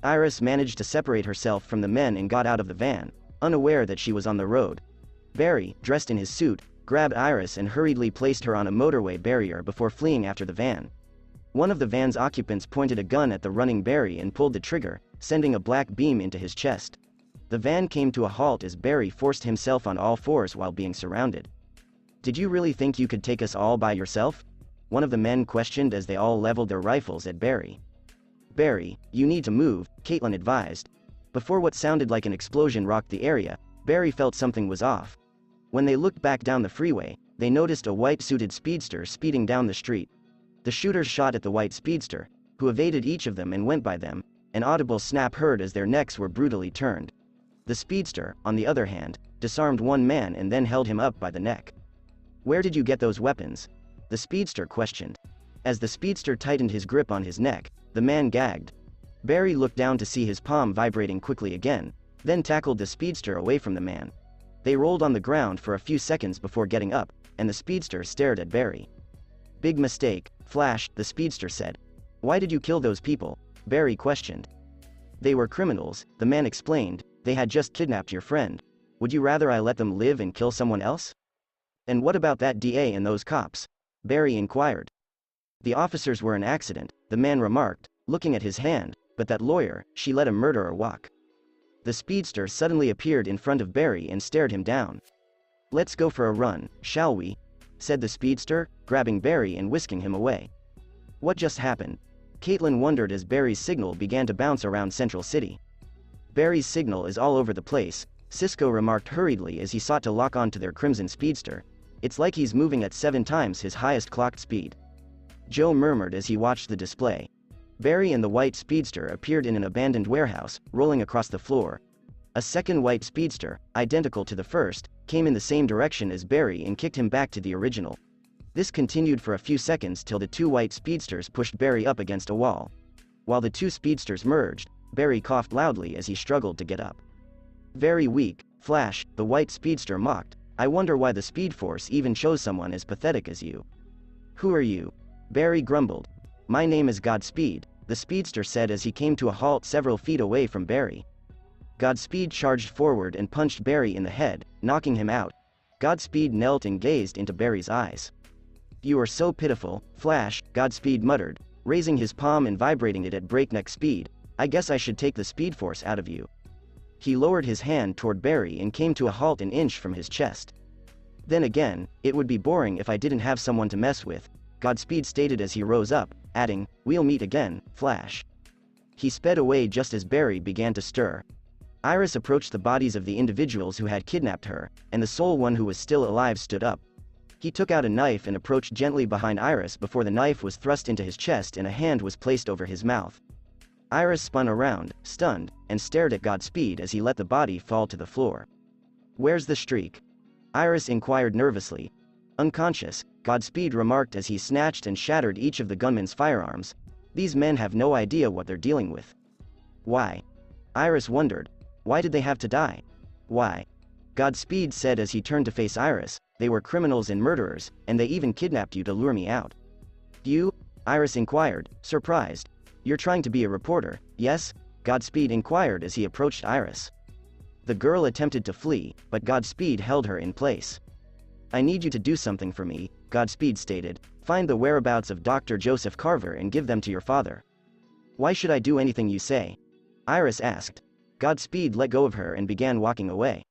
Iris managed to separate herself from the men and got out of the van, unaware that she was on the road. Barry, dressed in his suit, grabbed Iris and hurriedly placed her on a motorway barrier before fleeing after the van. One of the van's occupants pointed a gun at the running Barry and pulled the trigger, sending a black beam into his chest. The van came to a halt as Barry forced himself on all fours while being surrounded. Did you really think you could take us all by yourself? One of the men questioned as they all leveled their rifles at Barry. Barry, you need to move, Caitlin advised. Before what sounded like an explosion rocked the area, Barry felt something was off. When they looked back down the freeway, they noticed a white-suited speedster speeding down the street. The shooters shot at the white speedster, who evaded each of them and went by them, an audible snap heard as their necks were brutally turned. The speedster, on the other hand, disarmed one man and then held him up by the neck. Where did you get those weapons? The speedster questioned. As the speedster tightened his grip on his neck, the man gagged. Barry looked down to see his palm vibrating quickly again, then tackled the speedster away from the man. They rolled on the ground for a few seconds before getting up, and the speedster stared at Barry. Big mistake, Flash, the speedster said. Why did you kill those people? Barry questioned. They were criminals, the man explained, they had just kidnapped your friend. Would you rather I let them live and kill someone else? And what about that DA and those cops? Barry inquired. The officers were an accident, the man remarked, looking at his hand, but that lawyer, she let a murderer walk. The speedster suddenly appeared in front of Barry and stared him down. Let's go for a run, shall we? Said the speedster, grabbing Barry and whisking him away. What just happened? Caitlin wondered as Barry's signal began to bounce around Central City. Barry's signal is all over the place, Cisco remarked hurriedly as he sought to lock onto their crimson speedster. It's like he's moving at 7 times his highest clocked speed. Joe murmured as he watched the display. Barry and the white speedster appeared in an abandoned warehouse, rolling across the floor. A second white speedster, identical to the first, came in the same direction as Barry and kicked him back to the original. This continued for a few seconds till the 2 white speedsters pushed Barry up against a wall. While the 2 speedsters merged, Barry coughed loudly as he struggled to get up. Very weak, Flash, the white speedster mocked. I wonder why the Speed Force even chose someone as pathetic as you. Who are you? Barry grumbled. My name is Godspeed, the speedster said as he came to a halt several feet away from Barry. Godspeed charged forward and punched Barry in the head, knocking him out. Godspeed knelt and gazed into Barry's eyes. You are so pitiful, Flash, Godspeed muttered, raising his palm and vibrating it at breakneck speed. I guess I should take the Speed Force out of you. He lowered his hand toward Barry and came to a halt an inch from his chest. Then again, it would be boring if I didn't have someone to mess with, Godspeed stated as he rose up, adding, "We'll meet again, Flash." He sped away just as Barry began to stir. Iris approached the bodies of the individuals who had kidnapped her, and the sole one who was still alive stood up. He took out a knife and approached gently behind Iris before the knife was thrust into his chest and a hand was placed over his mouth. Iris spun around, stunned, and stared at Godspeed as he let the body fall to the floor. "Where's the streak?" Iris inquired nervously. "Unconscious," Godspeed remarked as he snatched and shattered each of the gunmen's firearms. "These men have no idea what they're dealing with." "Why?" Iris wondered. "Why did they have to die? Why?" Godspeed said as he turned to face Iris, "They were criminals and murderers, and they even kidnapped you to lure me out." "You?" Iris inquired, surprised. "You're trying to be a reporter, yes?" Godspeed inquired as he approached Iris. The girl attempted to flee, but Godspeed held her in place. "I need you to do something for me," Godspeed stated. "Find the whereabouts of Dr. Joseph Carver and give them to your father." "Why should I do anything you say?" Iris asked. Godspeed let go of her and began walking away.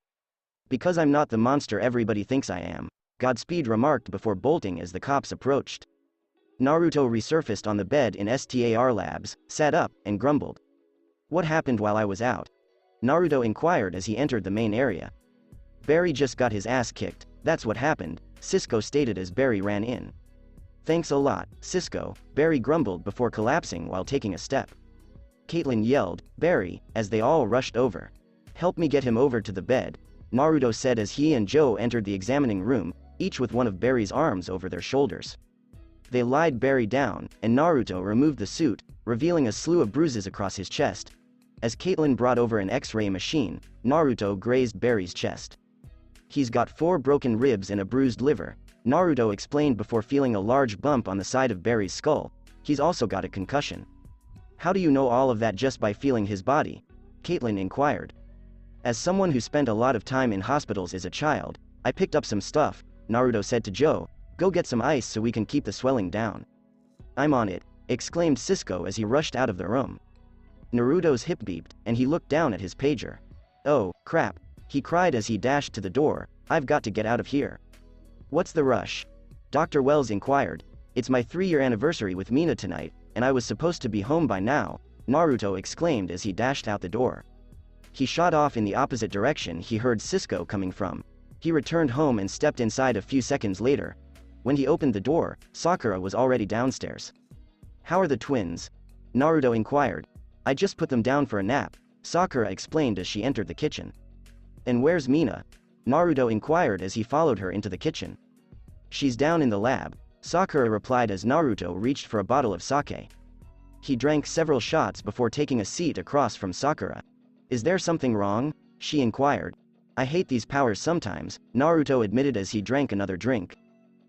"Because I'm not the monster everybody thinks I am," Godspeed remarked before bolting as the cops approached. Naruto resurfaced on the bed in STAR Labs, sat up, and grumbled. "What happened while I was out?" Naruto inquired as he entered the main area. "Barry just got his ass kicked, that's what happened," Cisco stated as Barry ran in. "Thanks a lot, Cisco," Barry grumbled before collapsing while taking a step. Caitlin yelled, "Barry," as they all rushed over. "Help me get him over to the bed," Naruto said as he and Joe entered the examining room, each with one of Barry's arms over their shoulders. They lied Barry down, and Naruto removed the suit, revealing a slew of bruises across his chest. As Caitlin brought over an X-ray machine, Naruto grazed Barry's chest. "He's got 4 broken ribs and a bruised liver," Naruto explained before feeling a large bump on the side of Barry's skull. "He's also got a concussion." "How do you know all of that just by feeling his body?" Caitlin inquired. "As someone who spent a lot of time in hospitals as a child, I picked up some stuff," Naruto said to Joe. "Go get some ice so we can keep the swelling down." "I'm on it," exclaimed Cisco as he rushed out of the room. Naruto's hip beeped, and he looked down at his pager. "Oh, crap," he cried as he dashed to the door. "I've got to get out of here." "What's the rush?" Dr. Wells inquired. "It's my 3-year anniversary with Mina tonight, and I was supposed to be home by now," Naruto exclaimed as he dashed out the door. He shot off in the opposite direction he heard Cisco coming from. He returned home and stepped inside a few seconds later. When he opened the door, Sakura was already downstairs. "How are the twins?" Naruto inquired. "I just put them down for a nap," Sakura explained as she entered the kitchen. "And where's Mina?" Naruto inquired as he followed her into the kitchen. "She's down in the lab," Sakura replied as Naruto reached for a bottle of sake. He drank several shots before taking a seat across from Sakura. "Is there something wrong?" she inquired. "I hate these powers sometimes," Naruto admitted as he drank another drink.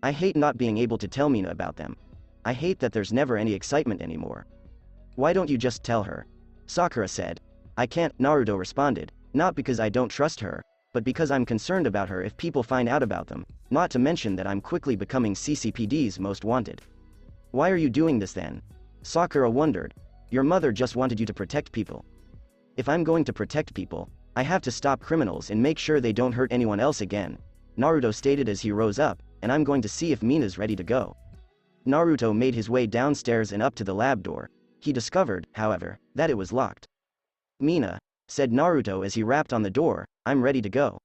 "I hate not being able to tell Mina about them. I hate that there's never any excitement anymore." "Why don't you just tell her?" Sakura said. "I can't," Naruto responded, "not because I don't trust her, but because I'm concerned about her if people find out about them, not to mention that I'm quickly becoming CCPD's most wanted." "Why are you doing this then?" Sakura wondered. "Your mother just wanted you to protect people." "If I'm going to protect people, I have to stop criminals and make sure they don't hurt anyone else again," Naruto stated as he rose up, "and I'm going to see if Mina's ready to go." Naruto made his way downstairs and up to the lab door. He discovered, however, that it was locked. "Mina," said Naruto as he rapped on the door, "I'm ready to go."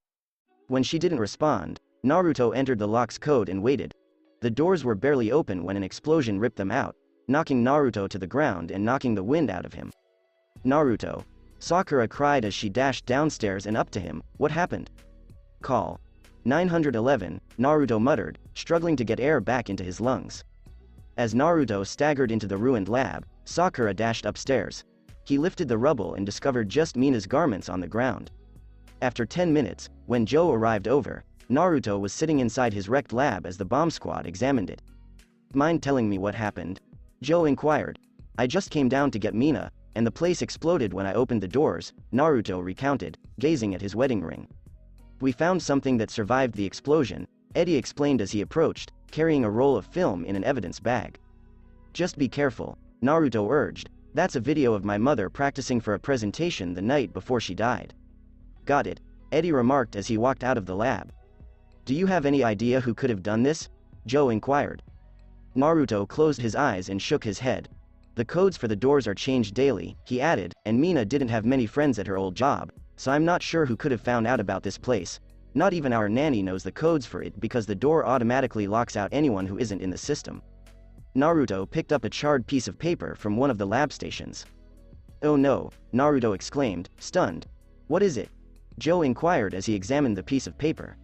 When she didn't respond, Naruto entered the lock's code and waited. The doors were barely open when an explosion ripped them out, knocking Naruto to the ground and knocking the wind out of him. "Naruto," Sakura cried as she dashed downstairs and up to him, "what happened?" "Call 911, Naruto muttered, struggling to get air back into his lungs. As Naruto staggered into the ruined lab, Sakura dashed upstairs. He lifted the rubble and discovered just Mina's garments on the ground. After 10 minutes, when Joe arrived over, Naruto was sitting inside his wrecked lab as the bomb squad examined it. "Mind telling me what happened?" Joe inquired. "I just came down to get Mina, and the place exploded when I opened the doors," Naruto recounted, gazing at his wedding ring. "We found something that survived the explosion," Eddie explained as he approached, carrying a roll of film in an evidence bag. "Just be careful," Naruto urged. "That's a video of my mother practicing for a presentation the night before she died." Got it, Eddie remarked as he walked out of the lab. Do you have any idea who could have done this? Joe inquired. Naruto closed his eyes and shook his head. The codes for the doors are changed daily, he added, and Mina didn't have many friends at her old job, so I'm not sure who could have found out about this place. Not even our nanny knows the codes for it because the door automatically locks out anyone who isn't in the system. Naruto picked up a charred piece of paper from one of the lab stations. Oh no, Naruto exclaimed, stunned. What is it? Joe inquired as he examined the piece of paper.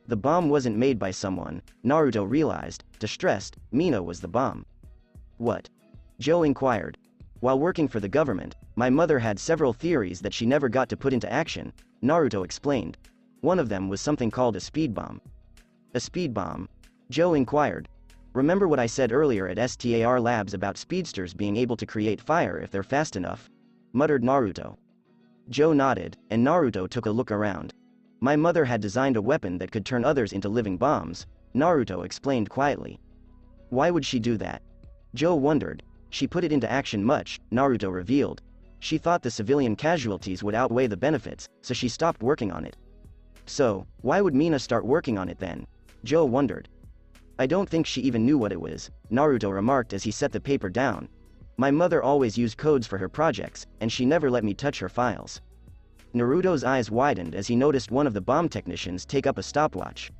The bomb wasn't made by someone, Naruto realized, distressed. Mina was the bomb. What? Joe inquired. While working for the government, my mother had several theories that she never got to put into action, Naruto explained. One of them was something called a speed bomb. A speed bomb? Joe inquired. Remember what I said earlier at STAR Labs about speedsters being able to create fire if they're fast enough? Muttered Naruto. Joe nodded, and Naruto took a look around. My mother had designed a weapon that could turn others into living bombs, Naruto explained quietly. Why would she do that? Joe wondered. She put it into action much, Naruto revealed. She thought the civilian casualties would outweigh the benefits, so she stopped working on it. So, why would Mina start working on it then? Joe wondered. I don't think she even knew what it was, Naruto remarked as he set the paper down. My mother always used codes for her projects, and she never let me touch her files. Naruto's eyes widened as he noticed one of the bomb technicians take up a stopwatch.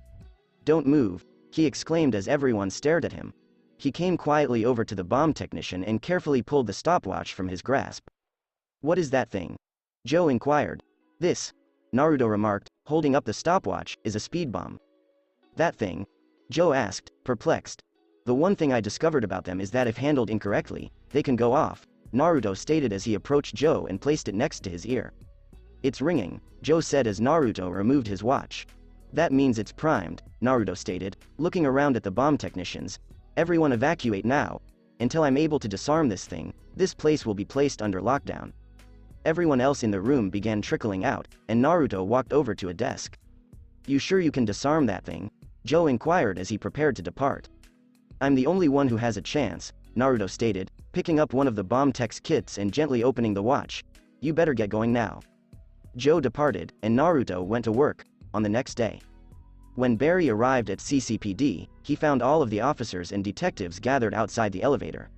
Don't move, he exclaimed as everyone stared at him. He came quietly over to the bomb technician and carefully pulled the stopwatch from his grasp. What is that thing? Joe inquired. This, Naruto remarked, holding up the stopwatch, is a speed bomb. That thing? Joe asked, perplexed. The one thing I discovered about them is that if handled incorrectly, they can go off, Naruto stated as he approached Joe and placed it next to his ear. It's ringing, Joe said as Naruto removed his watch. That means it's primed, Naruto stated, looking around at the bomb technicians. Everyone evacuate now. Until I'm able to disarm this thing, this place will be placed under lockdown. Everyone else in the room began trickling out, and Naruto walked over to a desk. You sure you can disarm that thing? Joe inquired as he prepared to depart. I'm the only one who has a chance, Naruto stated, picking up one of the bomb tech's kits and gently opening the watch. You better get going now. Joe departed, and Naruto went to work. On the next day, when Barry arrived at CCPD, he found all of the officers and detectives gathered outside the elevator.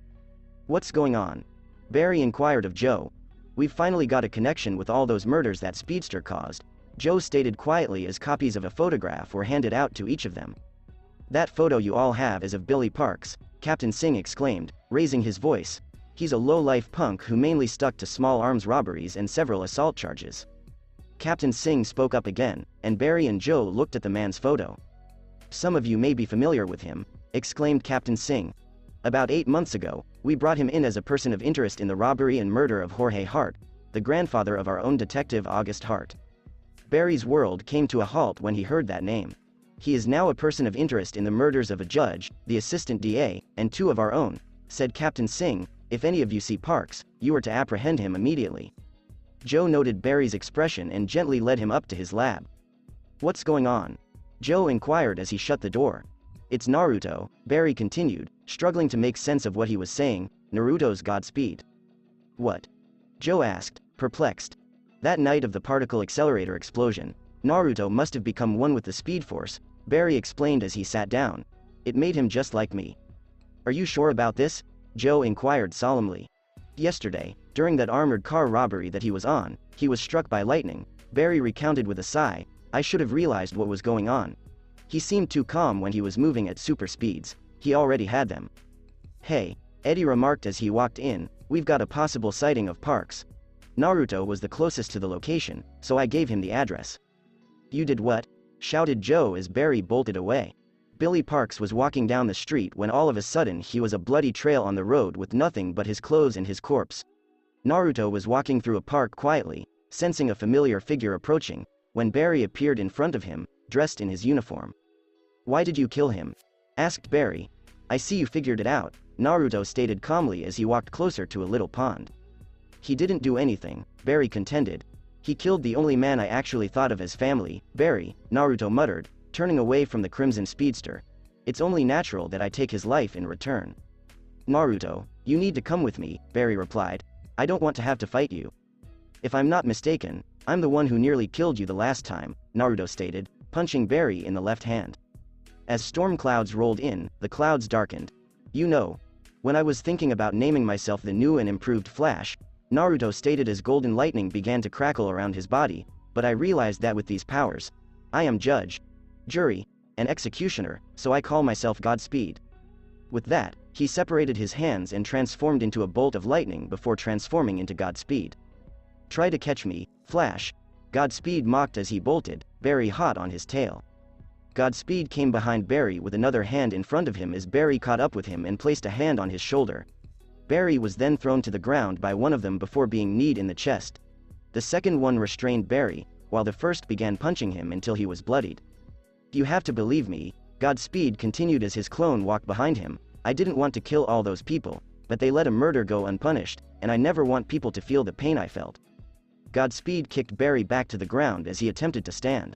What's going on? Barry inquired of Joe. We've finally got a connection with all those murders that speedster caused, Joe stated quietly as copies of a photograph were handed out to each of them. That photo you all have is of Billy Parks, Captain Singh exclaimed, raising his voice. He's a low-life punk who mainly stuck to small arms robberies and several assault charges. Captain Singh spoke up again, and Barry and Joe looked at the man's photo. Some of you may be familiar with him, exclaimed Captain Singh. About 8 months ago, we brought him in as a person of interest in the robbery and murder of Jorge Hart, the grandfather of our own detective August Hart. Barry's world came to a halt when he heard that name. He is now a person of interest in the murders of a judge, the assistant DA, and 2 of our own, said Captain Singh. If any of you see Parks, you are to apprehend him immediately. Joe noted Barry's expression and gently led him up to his lab. What's going on? Joe inquired as he shut the door. It's Naruto, Barry continued, struggling to make sense of what he was saying. Naruto's Godspeed. What? Joe asked, perplexed. That night of the particle accelerator explosion, Naruto must have become one with the Speed Force, Barry explained as he sat down. It made him just like me. Are you sure about this? Joe inquired solemnly. Yesterday, during that armored car robbery that he was on, he was struck by lightning, Barry recounted with a sigh. I should have realized what was going on. He seemed too calm when he was moving at super speeds. He already had them. Hey, Eddie remarked as he walked in, we've got a possible sighting of Parks. Naruto was the closest to the location, so I gave him the address. You did what? Shouted Joe as Barry bolted away. Billy Parks was walking down the street when all of a sudden he was a bloody trail on the road with nothing but his clothes and his corpse. Naruto was walking through a park quietly, sensing a familiar figure approaching, when Barry appeared in front of him, dressed in his uniform. Why did you kill him? Asked Barry. I see you figured it out, Naruto stated calmly as he walked closer to a little pond. He didn't do anything, Barry contended. He killed the only man I actually thought of as family, Barry, Naruto muttered, turning away from the Crimson Speedster. It's only natural that I take his life in return. Naruto, you need to come with me, Barry replied. I don't want to have to fight you. If I'm not mistaken, I'm the one who nearly killed you the last time, Naruto stated, punching Barry in the left hand. As storm clouds rolled in, the clouds darkened. You know, when I was thinking about naming myself the new and improved Flash, Naruto stated as golden lightning began to crackle around his body, but I realized that with these powers, I am judge, jury, and executioner, so I call myself Godspeed. With that, he separated his hands and transformed into a bolt of lightning before transforming into Godspeed. Try to catch me, Flash, Godspeed mocked as he bolted, Barry hot on his tail. Godspeed came behind Barry with another hand in front of him as Barry caught up with him and placed a hand on his shoulder. Barry was then thrown to the ground by one of them before being kneed in the chest. The second one restrained Barry, while the first began punching him until he was bloodied. You have to believe me, Godspeed continued as his clone walked behind him. I didn't want to kill all those people, but they let a murder go unpunished, and I never want people to feel the pain I felt. Godspeed kicked Barry back to the ground as he attempted to stand.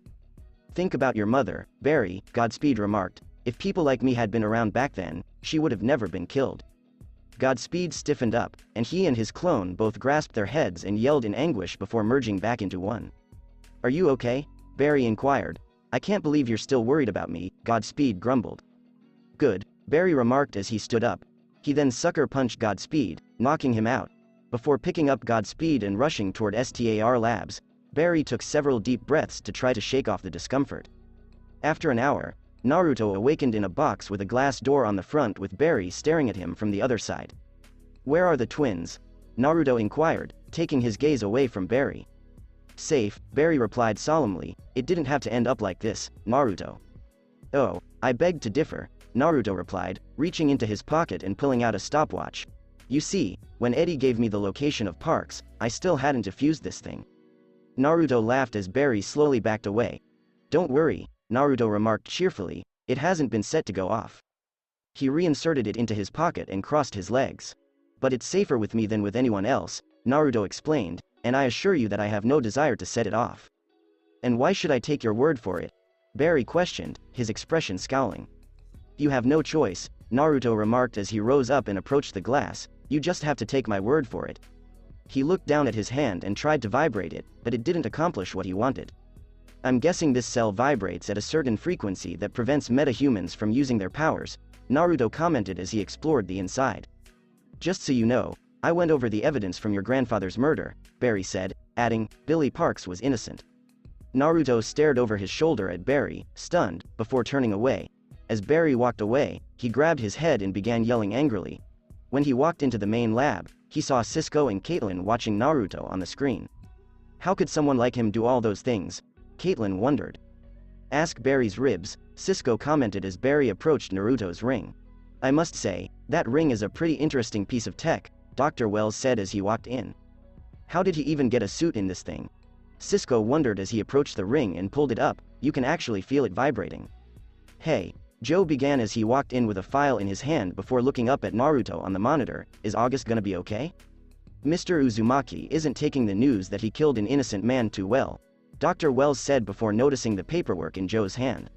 Think about your mother, Barry, Godspeed remarked. If people like me had been around back then, she would have never been killed. Godspeed stiffened up, and he and his clone both grasped their heads and yelled in anguish before merging back into one. Are you okay? Barry inquired. I can't believe you're still worried about me, Godspeed grumbled. Good, Barry remarked as he stood up. He then sucker punched Godspeed, knocking him out. Before picking up Godspeed and rushing toward STAR Labs, Barry took several deep breaths to try to shake off the discomfort. After an hour, Naruto awakened in a box with a glass door on the front with Barry staring at him from the other side. Where are the twins? Naruto inquired, taking his gaze away from Barry. Safe, Barry replied solemnly. It didn't have to end up like this, Naruto. Oh, I beg to differ, Naruto replied, reaching into his pocket and pulling out a stopwatch. You see, when Eddie gave me the location of Parks, I still hadn't defused this thing. Naruto laughed as Barry slowly backed away. Don't worry, Naruto remarked cheerfully, it hasn't been set to go off. He reinserted it into his pocket and crossed his legs. But it's safer with me than with anyone else, Naruto explained, and I assure you that I have no desire to set it off. And why should I take your word for it? Barry questioned, his expression scowling. You have no choice, Naruto remarked as he rose up and approached the glass, you just have to take my word for it. He looked down at his hand and tried to vibrate it, but it didn't accomplish what he wanted. I'm guessing this cell vibrates at a certain frequency that prevents metahumans from using their powers, Naruto commented as he explored the inside. Just so you know, I went over the evidence from your grandfather's murder, Barry said, adding, Billy Parks was innocent. Naruto stared over his shoulder at Barry, stunned, before turning away. As Barry walked away, he grabbed his head and began yelling angrily. When he walked into the main lab, he saw Cisco and Caitlin watching Naruto on the screen. How could someone like him do all those things? Caitlin wondered. Ask Barry's ribs, Cisco commented as Barry approached Naruto's ring. I must say, that ring is a pretty interesting piece of tech, Dr. Wells said as he walked in. How did he even get a suit in this thing? Cisco wondered as he approached the ring and pulled it up. You can actually feel it vibrating. Hey, Joe began as he walked in with a file in his hand before looking up at Naruto on the monitor. Is August gonna be okay? Mr. Uzumaki isn't taking the news that he killed an innocent man too well, Dr. Wells said before noticing the paperwork in Joe's hand.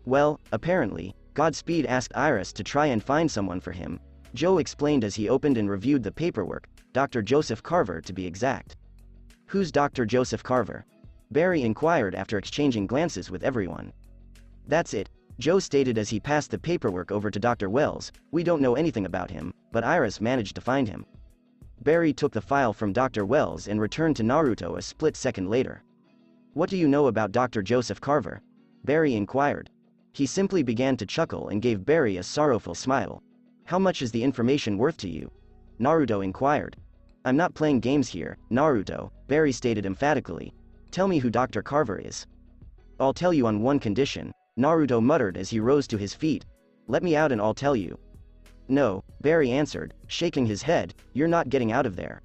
Well, apparently, Godspeed asked Iris to try and find someone for him, Joe explained as he opened and reviewed the paperwork, Dr. Joseph Carver to be exact. Who's Dr. Joseph Carver? Barry inquired after exchanging glances with everyone. That's it, Joe stated as he passed the paperwork over to Dr. Wells. We don't know anything about him, but Iris managed to find him. Barry took the file from Dr. Wells and returned to Naruto a split second later. What do you know about Dr. Joseph Carver? Barry inquired. He simply began to chuckle and gave Barry a sorrowful smile. How much is the information worth to you? Naruto inquired. I'm not playing games here, Naruto, Barry stated emphatically. Tell me who Dr. Carver is. I'll tell you on one condition, Naruto muttered as he rose to his feet. Let me out and I'll tell you. No, Barry answered, shaking his head, you're not getting out of there.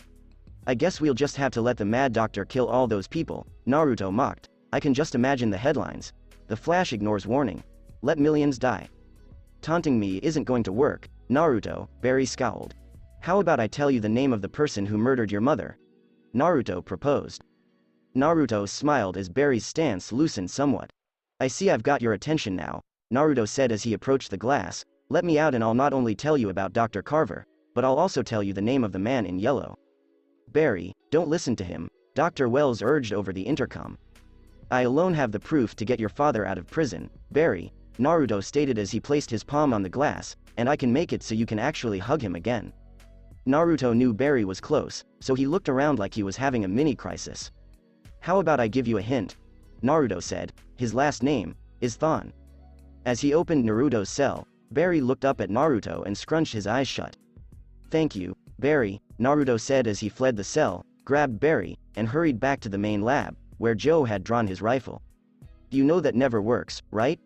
I guess we'll just have to let the Mad Doctor kill all those people, Naruto mocked. I can just imagine the headlines. The Flash ignores warning. Let millions die. Taunting me isn't going to work, Naruto, Barry scowled. How about I tell you the name of the person who murdered your mother? Naruto proposed. Naruto smiled as Barry's stance loosened somewhat. I see I've got your attention now, Naruto said as he approached the glass. Let me out and I'll not only tell you about Dr. Carver, but I'll also tell you the name of the man in yellow. Barry, don't listen to him, Dr. Wells urged over the intercom. I alone have the proof to get your father out of prison, Barry, Naruto stated as he placed his palm on the glass, and I can make it so you can actually hug him again. Naruto knew Barry was close, so he looked around like he was having a mini-crisis. How about I give you a hint? Naruto said. His last name is Thon. As he opened Naruto's cell, Barry looked up at Naruto and scrunched his eyes shut. Thank you, Barry, Naruto said as he fled the cell, grabbed Barry, and hurried back to the main lab, where Joe had drawn his rifle. You know that never works, right?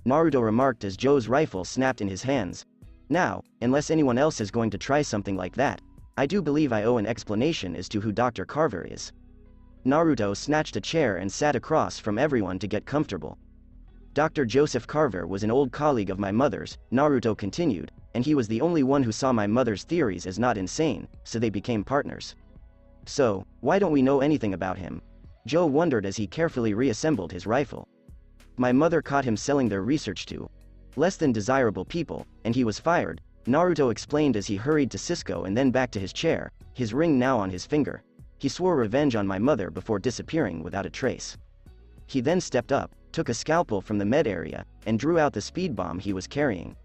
Naruto remarked as Joe's rifle snapped in his hands. Now, unless anyone else is going to try something like that, I do believe I owe an explanation as to who Dr. Carver is. Naruto snatched a chair and sat across from everyone to get comfortable. Dr. Joseph Carver was an old colleague of my mother's, Naruto continued, and he was the only one who saw my mother's theories as not insane, so they became partners. So, why don't we know anything about him? Joe wondered as he carefully reassembled his rifle. My mother caught him selling their research to less than desirable people, and he was fired, Naruto explained as he hurried to Cisco and then back to his chair, his ring now on his finger. He swore revenge on my mother before disappearing without a trace. He then stepped up, took a scalpel from the med area, and drew out the speed bomb he was carrying.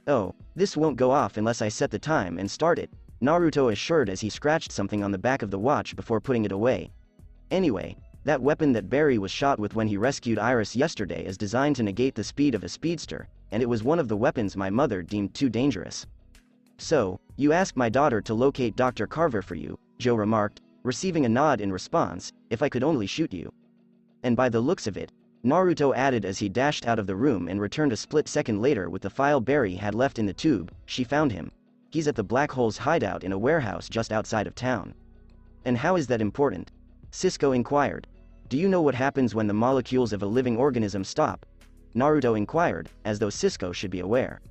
Oh, this won't go off unless I set the time and start it, Naruto assured as he scratched something on the back of the watch before putting it away. Anyway, that weapon that Barry was shot with when he rescued Iris yesterday is designed to negate the speed of a speedster, and it was one of the weapons my mother deemed too dangerous. So, you asked my daughter to locate Dr. Carver for you, Joe remarked, receiving a nod in response, if I could only shoot you. And by the looks of it, Naruto added as he dashed out of the room and returned a split second later with the file Barry had left in the tube, she found him. He's at the Black Hole's hideout in a warehouse just outside of town. And how is that important? Cisco inquired. Do you know what happens when the molecules of a living organism stop? Naruto inquired, as though Cisco should be aware.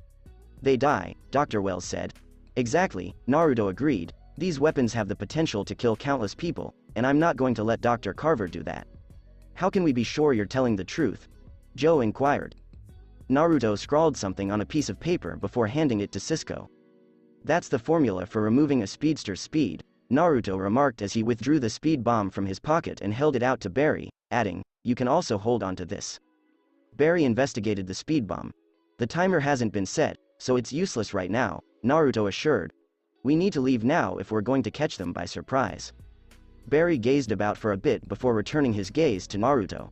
They die, Dr. Wells said. Exactly, Naruto agreed. These weapons have the potential to kill countless people, and I'm not going to let Dr. Carver do that. How can we be sure you're telling the truth? Joe inquired. Naruto scrawled something on a piece of paper before handing it to Cisco. That's the formula for removing a speedster's speed, Naruto remarked as he withdrew the speed bomb from his pocket and held it out to Barry, adding, you can also hold on to this. Barry investigated the speed bomb. The timer hasn't been set, so it's useless right now, Naruto assured. We need to leave now if we're going to catch them by surprise. Barry gazed about for a bit before returning his gaze to Naruto.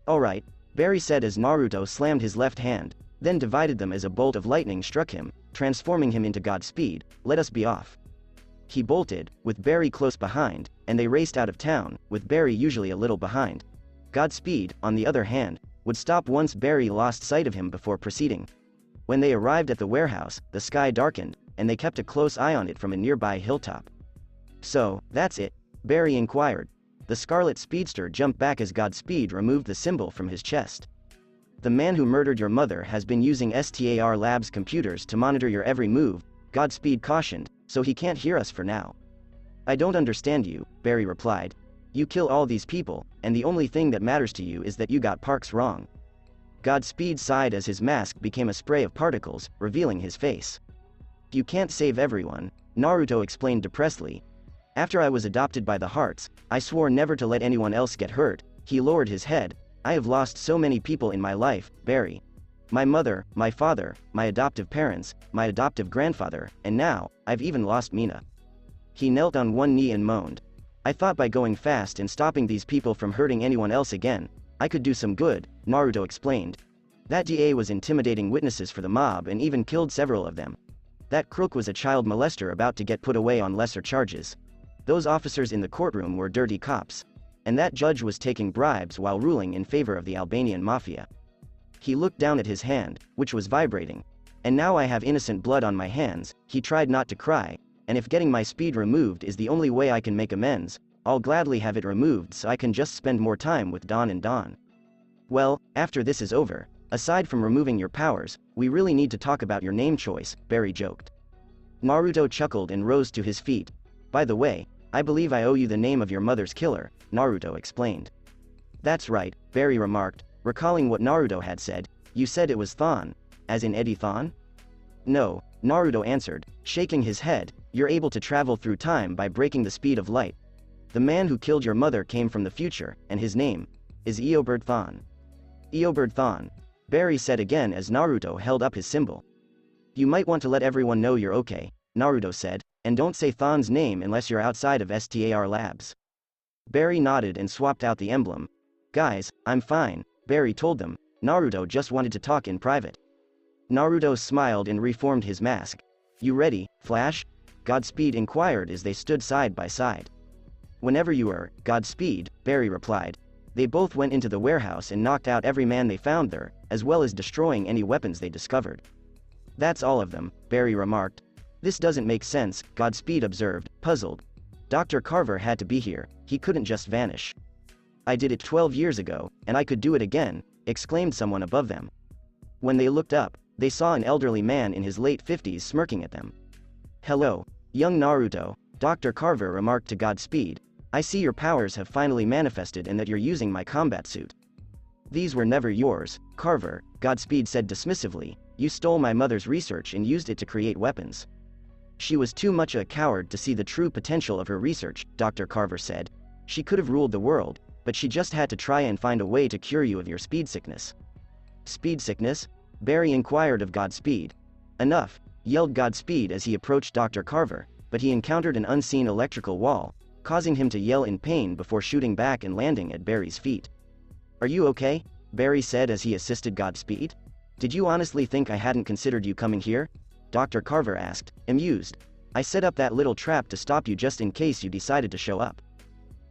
Alright, Barry said as Naruto slammed his left hand, then divided them as a bolt of lightning struck him, transforming him into Godspeed. Let us be off. He bolted, with Barry close behind, and they raced out of town, with Barry usually a little behind. Godspeed, on the other hand, would stop once Barry lost sight of him before proceeding. When they arrived at the warehouse, the sky darkened, and they kept a close eye on it from a nearby hilltop. So, that's it? Barry inquired. The Scarlet Speedster jumped back as Godspeed removed the symbol from his chest. The man who murdered your mother has been using STAR Labs computers to monitor your every move, Godspeed cautioned, so he can't hear us for now. I don't understand you, Barry replied. You kill all these people, and the only thing that matters to you is that you got Parks wrong. Godspeed sighed as his mask became a spray of particles, revealing his face. You can't save everyone, Naruto explained depressedly. After I was adopted by the Hearts, I swore never to let anyone else get hurt. He lowered his head. I have lost so many people in my life, Barry. My mother, my father, my adoptive parents, my adoptive grandfather, and now, I've even lost Mina. He knelt on one knee and moaned. I thought by going fast and stopping these people from hurting anyone else again, I could do some good, Naruto explained. That DA was intimidating witnesses for the mob and even killed several of them. That crook was a child molester about to get put away on lesser charges. Those officers in the courtroom were dirty cops. And that judge was taking bribes while ruling in favor of the Albanian mafia. He looked down at his hand, which was vibrating. And now I have innocent blood on my hands. He tried not to cry, and if getting my speed removed is the only way I can make amends, I'll gladly have it removed so I can just spend more time with Dawn and Dawn. Well, after this is over, aside from removing your powers, we really need to talk about your name choice, Barry joked. Naruto chuckled and rose to his feet. By the way, I believe I owe you the name of your mother's killer, Naruto explained. That's right, Barry remarked, recalling what Naruto had said. You said it was Thon, as in Eddie Thon? No, Naruto answered, shaking his head. You're able to travel through time by breaking the speed of light. The man who killed your mother came from the future, and his name is Eobard Thawne. Eobard Thawne, Barry said again as Naruto held up his symbol. You might want to let everyone know you're okay, Naruto said, and don't say Thawne's name unless you're outside of STAR Labs. Barry nodded and swapped out the emblem. Guys, I'm fine, Barry told them. Naruto just wanted to talk in private. Naruto smiled and reformed his mask. You ready, Flash? Godspeed inquired as they stood side by side. Whenever you are, Godspeed, Barry replied. They both went into the warehouse and knocked out every man they found there, as well as destroying any weapons they discovered. That's all of them, Barry remarked. This doesn't make sense, Godspeed observed, puzzled. Dr. Carver had to be here, he couldn't just vanish. I did it 12 years ago, and I could do it again, exclaimed someone above them. When they looked up, they saw an elderly man in his late 50s smirking at them. Hello, young Naruto, Dr. Carver remarked to Godspeed. I see your powers have finally manifested and that you're using my combat suit. These were never yours, Carver, Godspeed said dismissively. You stole my mother's research and used it to create weapons. She was too much a coward to see the true potential of her research, Dr. Carver said. She could have ruled the world, but she just had to try and find a way to cure you of your speed sickness. Speed sickness? Barry inquired of Godspeed. Enough, yelled Godspeed as he approached Dr. Carver, but he encountered an unseen electrical wall, causing him to yell in pain before shooting back and landing at Barry's feet. Are you okay? Barry said as he assisted Godspeed. Did you honestly think I hadn't considered you coming here? Dr. Carver asked, amused. I set up that little trap to stop you just in case you decided to show up.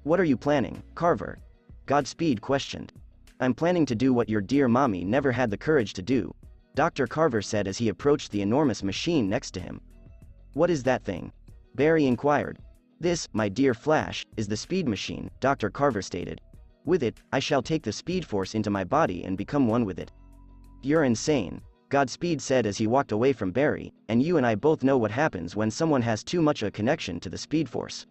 What are you planning, Carver? Godspeed questioned. I'm planning to do what your dear mommy never had the courage to do, Dr. Carver said as he approached the enormous machine next to him. What is that thing? Barry inquired. This, my dear Flash, is the speed machine, Dr. Carver stated. With it, I shall take the speed force into my body and become one with it. You're insane, Godspeed said as he walked away from Barry, and you and I both know what happens when someone has too much a connection to the speed force.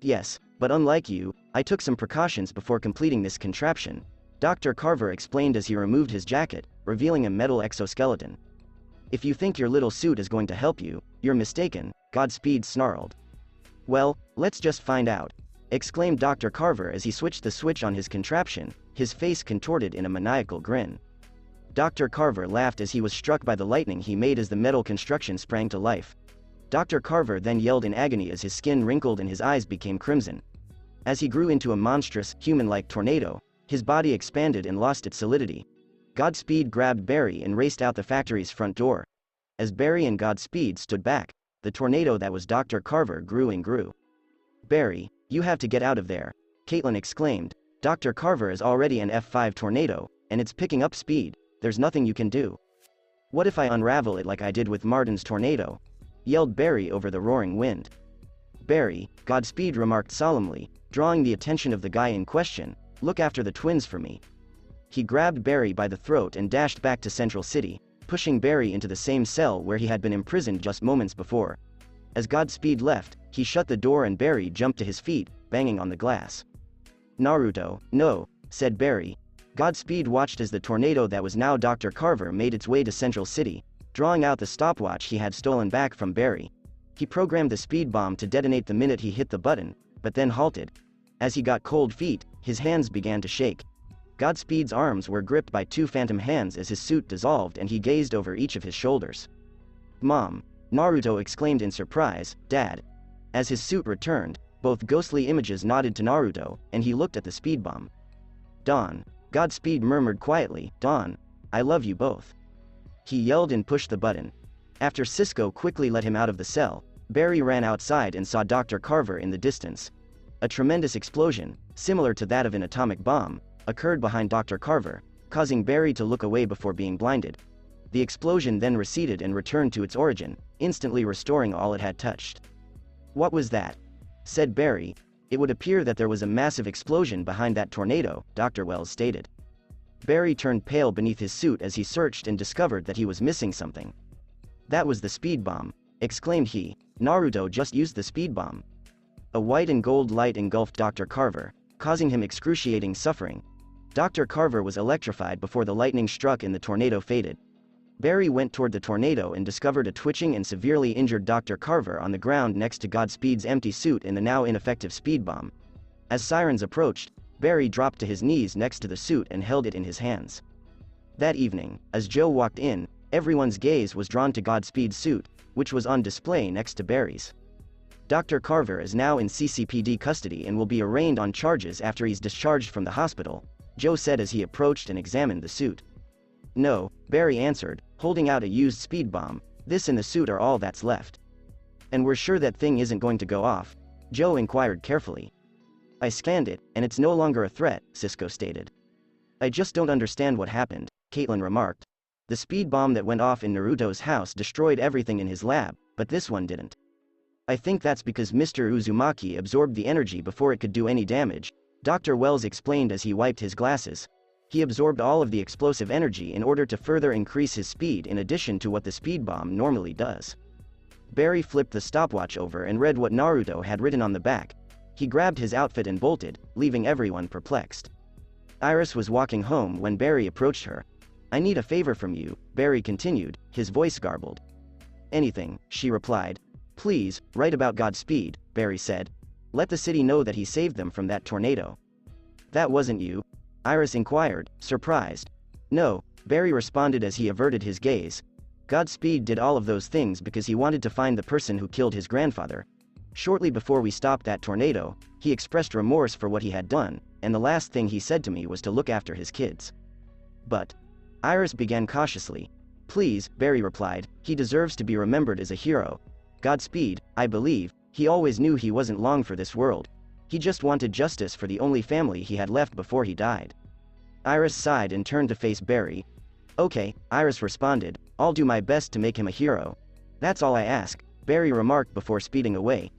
Yes, but unlike you, I took some precautions before completing this contraption, Dr. Carver explained as he removed his jacket, revealing a metal exoskeleton. If you think your little suit is going to help you, you're mistaken, Godspeed snarled. Well, let's just find out, exclaimed Dr. Carver as he switched the switch on his contraption, his face contorted in a maniacal grin. Dr. Carver laughed as he was struck by the lightning he made as the metal construction sprang to life. Dr. Carver then yelled in agony as his skin wrinkled and his eyes became crimson. As he grew into a monstrous, human-like tornado, his body expanded and lost its solidity. Godspeed grabbed Barry and raced out the factory's front door. As Barry and Godspeed stood back, the tornado that was Dr. Carver grew and grew. Barry, you have to get out of there, Caitlin exclaimed. Dr. Carver is already an F5 tornado, and it's picking up speed. There's nothing you can do. What if I unravel it like I did with Martin's tornado? Yelled Barry over the roaring wind. Barry, Godspeed remarked solemnly, drawing the attention of the guy in question, look after the twins for me. He grabbed Barry by the throat and dashed back to Central City, pushing Barry into the same cell where he had been imprisoned just moments before. As Godspeed left, he shut the door and Barry jumped to his feet, banging on the glass. Naruto, no, said Barry. Godspeed watched as the tornado that was now Dr. Carver made its way to Central City, drawing out the stopwatch he had stolen back from Barry. He programmed the speed bomb to detonate the minute he hit the button, but then halted. As he got cold feet, his hands began to shake. Godspeed's arms were gripped by two phantom hands as his suit dissolved and he gazed over each of his shoulders. Mom, Naruto exclaimed in surprise, Dad. As his suit returned, both ghostly images nodded to Naruto, and he looked at the speed bomb. Dawn, Godspeed murmured quietly, Dawn, I love you both. He yelled and pushed the button. After Cisco quickly let him out of the cell, Barry ran outside and saw Dr. Carver in the distance. A tremendous explosion, similar to that of an atomic bomb, occurred behind Dr. Carver, causing Barry to look away before being blinded. The explosion then receded and returned to its origin, instantly restoring all it had touched. What was that? Said Barry. It would appear that there was a massive explosion behind that tornado, Dr. Wells stated. Barry turned pale beneath his suit as he searched and discovered that he was missing something. That was the speed bomb, exclaimed he. Naruto just used the speed bomb. A white and gold light engulfed Dr. Carver, causing him excruciating suffering. Dr. Carver was electrified before the lightning struck and the tornado faded. Barry went toward the tornado and discovered a twitching and severely injured Dr. Carver on the ground next to Godspeed's empty suit and the now ineffective speed bomb. As sirens approached, Barry dropped to his knees next to the suit and held it in his hands. That evening, as Joe walked in, everyone's gaze was drawn to Godspeed's suit, which was on display next to Barry's. Dr. Carver is now in CCPD custody and will be arraigned on charges after he's discharged from the hospital, Joe said as he approached and examined the suit. No, Barry answered, holding out a used speed bomb. This and the suit are all that's left. And we're sure that thing isn't going to go off? Joe inquired carefully. I scanned it, and it's no longer a threat, Cisco stated. I just don't understand what happened, Caitlin remarked. The speed bomb that went off in Naruto's house destroyed everything in his lab, but this one didn't. I think that's because Mr. Uzumaki absorbed the energy before it could do any damage, Dr. Wells explained as he wiped his glasses. He absorbed all of the explosive energy in order to further increase his speed in addition to what the speed bomb normally does. Barry flipped the stopwatch over and read what Naruto had written on the back. He grabbed his outfit and bolted, leaving everyone perplexed. Iris was walking home when Barry approached her. I need a favor from you, Barry continued, his voice garbled. Anything, she replied. Please, write about Godspeed, Barry said. Let the city know that he saved them from that tornado. That wasn't you? Iris inquired, surprised. No, Barry responded as he averted his gaze. Godspeed did all of those things because he wanted to find the person who killed his grandfather. Shortly before we stopped that tornado, he expressed remorse for what he had done, and the last thing he said to me was to look after his kids. But Iris began cautiously. Please, Barry replied, he deserves to be remembered as a hero. Godspeed, I believe, he always knew he wasn't long for this world. He just wanted justice for the only family he had left before he died. Iris sighed and turned to face Barry. Okay, Iris responded, I'll do my best to make him a hero. That's all I ask, Barry remarked before speeding away.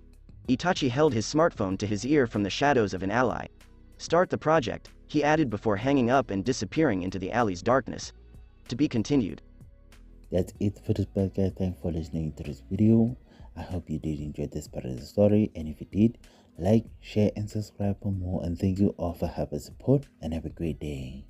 Itachi held his smartphone to his ear from the shadows of an ally. Start the project, he added before hanging up and disappearing into the alley's darkness. To be continued. That's it for this part, guys. Thanks for listening to this video. I hope you did enjoy this part of the story, and if you did, like, share and subscribe for more, and thank you all for help and support, and have a great day.